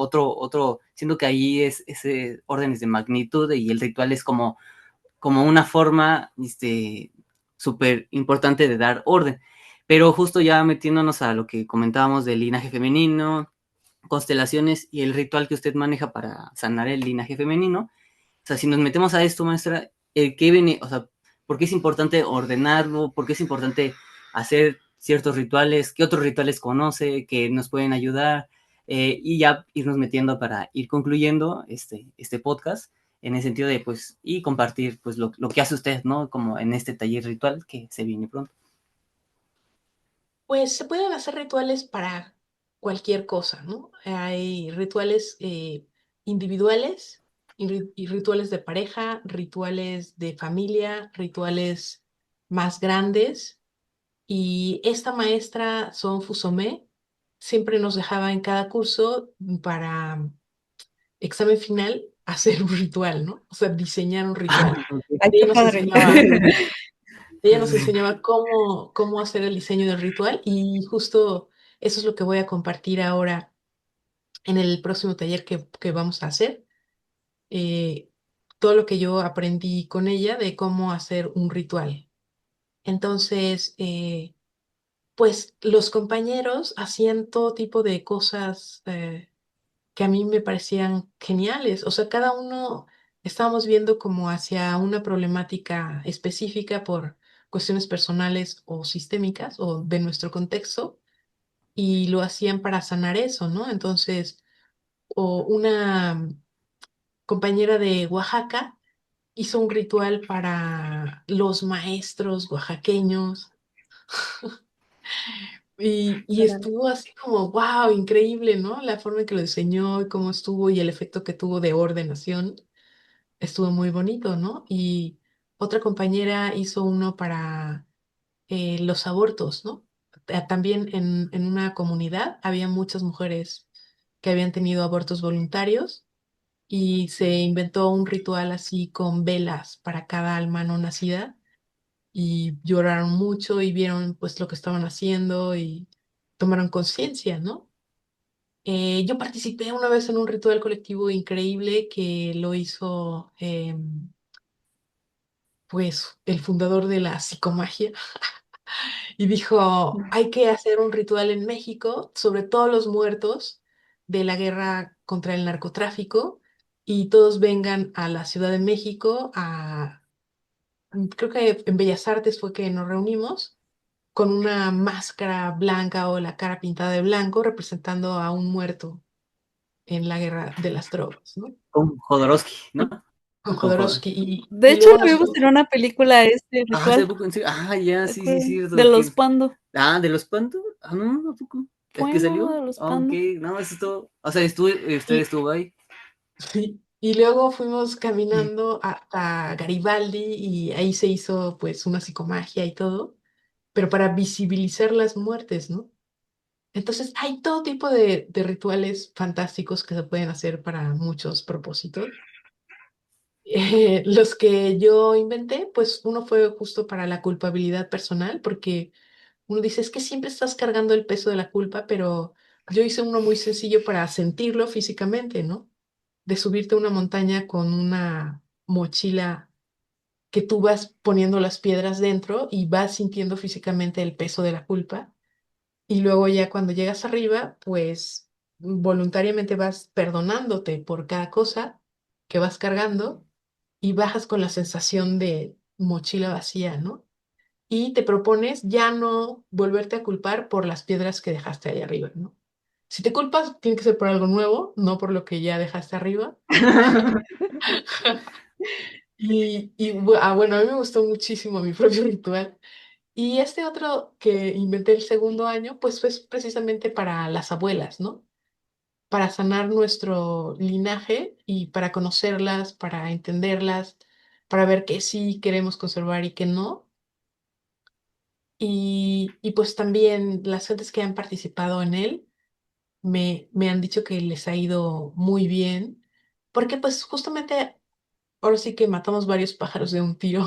siento que ahí es ese órdenes de magnitud y el ritual es como una forma, súper importante de dar orden. Pero justo ya metiéndonos a lo que comentábamos del linaje femenino, constelaciones y el ritual que usted maneja para sanar el linaje femenino. O sea, si nos metemos a esto, maestra, ¿qué viene? O sea, ¿por qué es importante ordenarlo? ¿Por qué es importante hacer ciertos rituales? ¿Qué otros rituales conoce que nos pueden ayudar? Y ya irnos metiendo para ir concluyendo este podcast en el sentido de, pues, y compartir, pues, lo que hace usted, ¿no? Como en este taller ritual que se viene pronto. Pues se pueden hacer rituales para cualquier cosa, ¿no? Hay rituales individuales y rituales de pareja, rituales de familia, rituales más grandes. Y esta maestra, Son Fusomé, siempre nos dejaba en cada curso para examen final hacer un ritual, ¿no? O sea, diseñar un ritual. Ay, Ella qué nos padre. enseñaba ella nos enseñaba cómo hacer el diseño del ritual y justo eso es lo que voy a compartir ahora en el próximo taller que vamos a hacer. eh, Todo lo que yo aprendí con ella de cómo hacer un ritual. Entonces, pues los compañeros hacían todo tipo de cosas que a mí me parecían geniales. O sea, cada uno estábamos viendo como hacia una problemática específica por cuestiones personales o sistémicas o de nuestro contexto y lo hacían para sanar eso, ¿no? Entonces, o una compañera de Oaxaca hizo un ritual para los maestros oaxaqueños y estuvo así como, wow, increíble, ¿no? La forma en que lo diseñó y cómo estuvo y el efecto que tuvo de ordenación. Estuvo muy bonito, ¿no? Y otra compañera hizo uno para los abortos, ¿no? También en una comunidad había muchas mujeres que habían tenido abortos voluntarios y se inventó un ritual así con velas para cada alma no nacida y lloraron mucho y vieron pues lo que estaban haciendo y tomaron conciencia, ¿no? Yo participé una vez en un ritual colectivo increíble que lo hizo pues el fundador de la psicomagia, y dijo, hay que hacer un ritual en México sobre todos los muertos de la guerra contra el narcotráfico y todos vengan a la Ciudad de México creo que en Bellas Artes fue que nos reunimos con una máscara blanca o la cara pintada de blanco representando a un muerto en la guerra de las drogas, ¿no? Con Jodorowsky, ¿no? Con Con Jodorowsky. Jodorowsky De y hecho, luego lo vimos en una película, este Hace ritual, poco, en serio. Ya, sí, sí, de cierto. los Pando. ¿De los Pantos? No, ¿a poco? ¿El que Fue, ¿no? salió? De los Ok, Pando. no, eso es todo. O sea, usted y, estuvo ahí. sí, y luego fuimos caminando hasta Garibaldi y ahí se hizo pues una psicomagia y todo, pero para visibilizar las muertes, ¿no? Entonces hay todo tipo de rituales fantásticos que se pueden hacer para muchos propósitos. Los que yo inventé, pues uno fue justo para la culpabilidad personal, porque uno dice, es que siempre estás cargando el peso de la culpa, pero yo hice uno muy sencillo para sentirlo físicamente, ¿no? De subirte a una montaña con una mochila que tú vas poniendo las piedras dentro y vas sintiendo físicamente el peso de la culpa. Y luego ya cuando llegas arriba, pues voluntariamente vas perdonándote por cada cosa que vas cargando y bajas con la sensación de mochila vacía, ¿no? Y te propones ya no volverte a culpar por las piedras que dejaste ahí arriba, ¿no? Si te culpas, tiene que ser por algo nuevo, no por lo que ya dejaste arriba. Bueno, a mí me gustó muchísimo mi propio ritual. Y este otro que inventé el segundo año, pues fue precisamente para las abuelas, ¿no? Para sanar nuestro linaje y para conocerlas, para entenderlas, para ver qué sí queremos conservar y qué no. Y pues también las gentes que han participado en él me han dicho que les ha ido muy bien, porque pues justamente ahora sí que matamos varios pájaros de un tiro,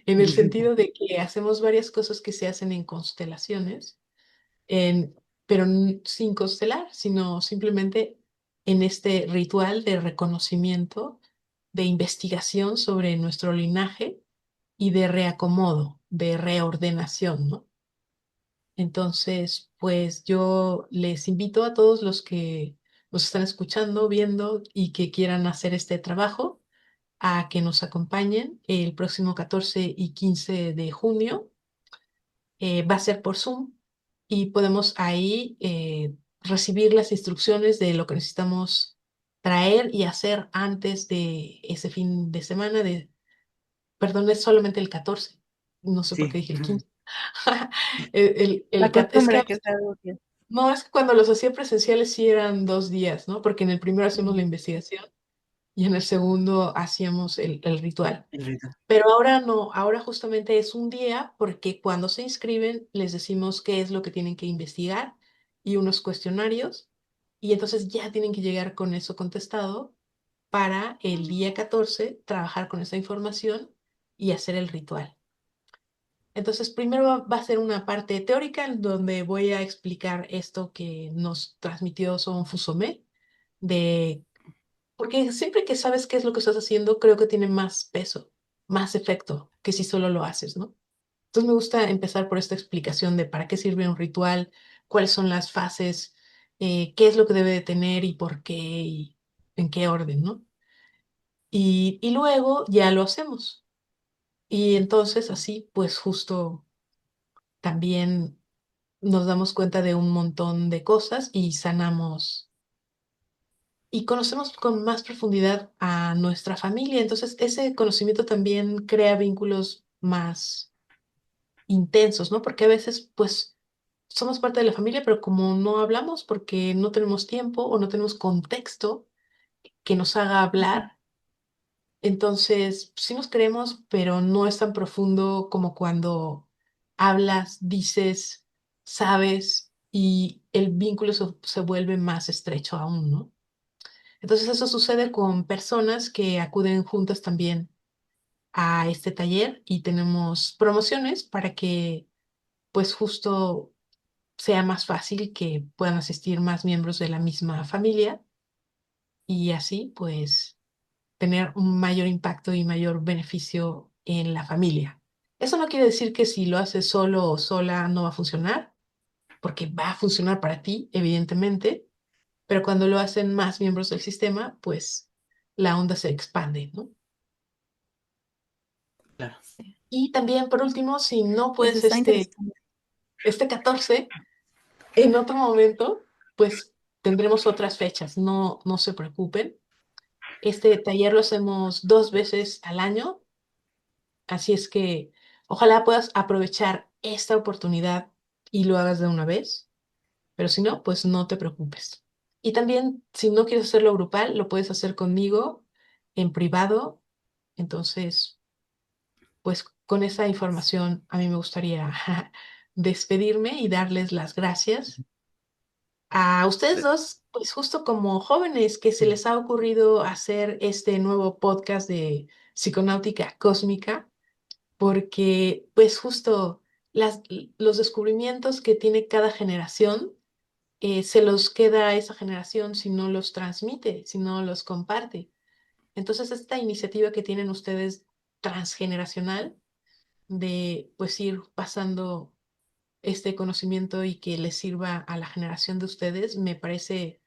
en el sentido de que hacemos varias cosas que se hacen en constelaciones, en, pero sin constelar, sino simplemente en este ritual de reconocimiento, de investigación sobre nuestro linaje y de reacomodo, de reordenación, ¿no? Entonces, pues yo les invito a todos los que nos están escuchando, viendo y que quieran hacer este trabajo a que nos acompañen el próximo 14 y 15 de junio. Va a ser por Zoom y podemos ahí recibir las instrucciones de lo que necesitamos traer y hacer antes de ese fin de semana perdón, es solamente el 14. No sé por qué Sí, dije el 15. La Es que costumbre que sea 2 días. no, es que cuando los hacía presenciales sí eran 2 días, ¿no? Porque en el primero hacemos la investigación y en el segundo hacíamos el ritual. el ritual. Pero ahora no, ahora justamente es un día porque cuando se inscriben les decimos qué es lo que tienen que investigar y unos cuestionarios y entonces ya tienen que llegar con eso contestado para el día 14 trabajar con esa información y hacer el ritual. Entonces, primero va a ser una parte teórica en donde voy a explicar esto que nos transmitió Son Fusomé, de, porque siempre que sabes qué es lo que estás haciendo, creo que tiene más peso, más efecto que si solo lo haces, ¿no? Entonces me gusta empezar por esta explicación de para qué sirve un ritual, cuáles son las fases, qué es lo que debe de tener y por qué y en qué orden, ¿no? Y luego ya lo hacemos. Y entonces así, pues justo también nos damos cuenta de un montón de cosas y sanamos y conocemos con más profundidad a nuestra familia. Entonces, ese conocimiento también crea vínculos más intensos, ¿no? Porque a veces, pues, somos parte de la familia, pero como no hablamos porque no tenemos tiempo o no tenemos contexto que nos haga hablar, entonces sí nos queremos, pero no es tan profundo como cuando hablas, dices, sabes y el vínculo se vuelve más estrecho aún, ¿no? Entonces eso sucede con personas que acuden juntas también a este taller y tenemos promociones para que pues justo sea más fácil que puedan asistir más miembros de la misma familia y así pues tener un mayor impacto y mayor beneficio en la familia. Eso no quiere decir que si lo haces solo o sola no va a funcionar, porque va a funcionar para ti, evidentemente, pero cuando lo hacen más miembros del sistema, pues la onda se expande, ¿no? Claro. Sí. Y también, por último, si no Pues puedes está interesante. este 14, en otro momento, pues tendremos otras fechas, no se preocupen. Este taller lo hacemos 2 veces al año. Así es que ojalá puedas aprovechar esta oportunidad y lo hagas de una vez, pero si no, pues no te preocupes. Y también, si no quieres hacerlo grupal, lo puedes hacer conmigo en privado. Entonces, pues con esa información a mí me gustaría despedirme y darles las gracias a ustedes dos pues justo como jóvenes que se les ha ocurrido hacer este nuevo podcast de psiconáutica cósmica, porque pues justo los descubrimientos que tiene cada generación se los queda a esa generación si no los transmite, si no los comparte. Entonces, esta iniciativa que tienen ustedes transgeneracional de pues ir pasando este conocimiento y que les sirva a la generación de ustedes, me parece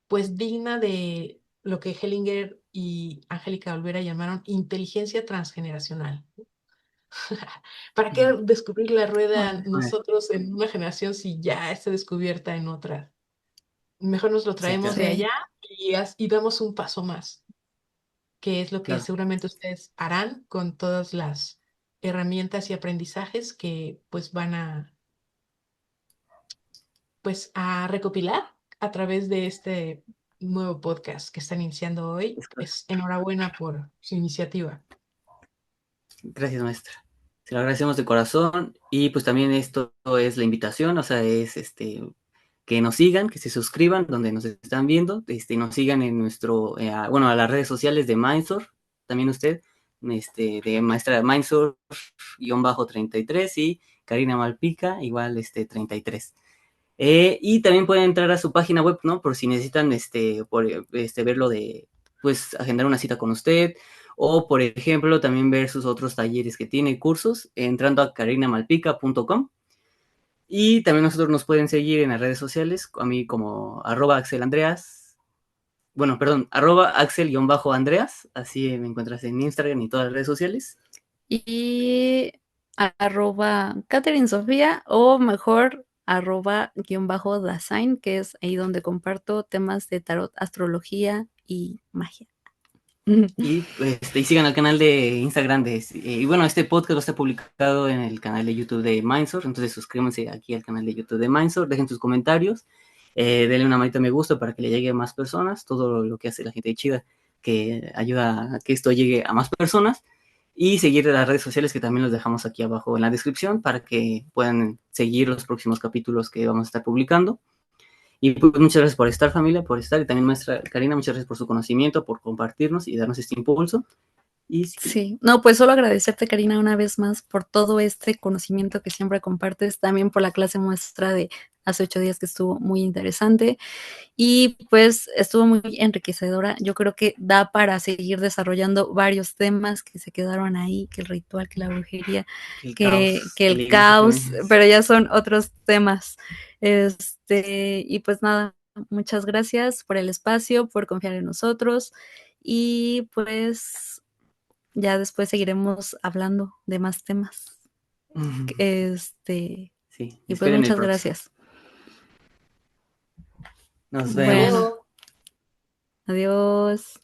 pues digna de lo que Hellinger y Angélica Olvera llamaron inteligencia transgeneracional. ¿Para qué descubrir la rueda nosotros en una generación si ya está descubierta en otra? Mejor nos lo Sí, traemos claro, de Sí. allá y damos un paso más, que es lo que claro. seguramente ustedes harán con todas las herramientas y aprendizajes que pues van a pues a recopilar a través de este nuevo podcast que están iniciando hoy. Es claro. Pues enhorabuena por su iniciativa. Gracias, maestra. Se lo agradecemos de corazón y pues también esto es la invitación, o sea, es que nos sigan, que se suscriban donde nos están viendo, nos sigan en nuestro, bueno, a las redes sociales de Mindsor, también usted, de maestra Mindsor-33 y Karina Malpica, igual 33. Y también pueden entrar a su página web, ¿no? Por si necesitan verlo de, pues, agendar una cita con usted. O, por ejemplo, también ver sus otros talleres que tiene, cursos, entrando a carinamalpica.com. Y también nosotros nos pueden seguir en las redes sociales, a mí como @axelandreas. Bueno, perdón, @axel_andreas. Así me encuentras en Instagram y todas las redes sociales. Y @Catherine Sofía o mejor @Dasein, que es ahí donde comparto temas de tarot, astrología y magia. Y sigan al canal de Instagram y bueno, este podcast lo está publicado en el canal de YouTube de Mindsor, entonces suscríbanse aquí al canal de YouTube de Mindsor, dejen sus comentarios, denle una manita me gusta para que le llegue a más personas, todo lo que hace la gente chida que ayuda a que esto llegue a más personas, y seguir las redes sociales que también los dejamos aquí abajo en la descripción para que puedan seguir los próximos capítulos que vamos a estar publicando. Y pues muchas gracias por estar, familia, por estar. Y también maestra Karina, muchas gracias por su conocimiento, por compartirnos y darnos este impulso. Y sí, Sí, no, pues solo agradecerte, Karina, una vez más por todo este conocimiento que siempre compartes, también por la clase muestra de hace 8 días que estuvo muy interesante y pues estuvo muy enriquecedora. Yo creo que da para seguir desarrollando varios temas que se quedaron ahí, que el ritual, que la brujería, el que caos, que el la iglesia caos, también. pero ya son otros temas. Y pues nada, muchas gracias por el espacio, por confiar en nosotros y pues ya después seguiremos hablando de más temas. Sí, Y pues esperen el muchas próximo. gracias. Nos Hasta vemos. Bueno, luego. adiós.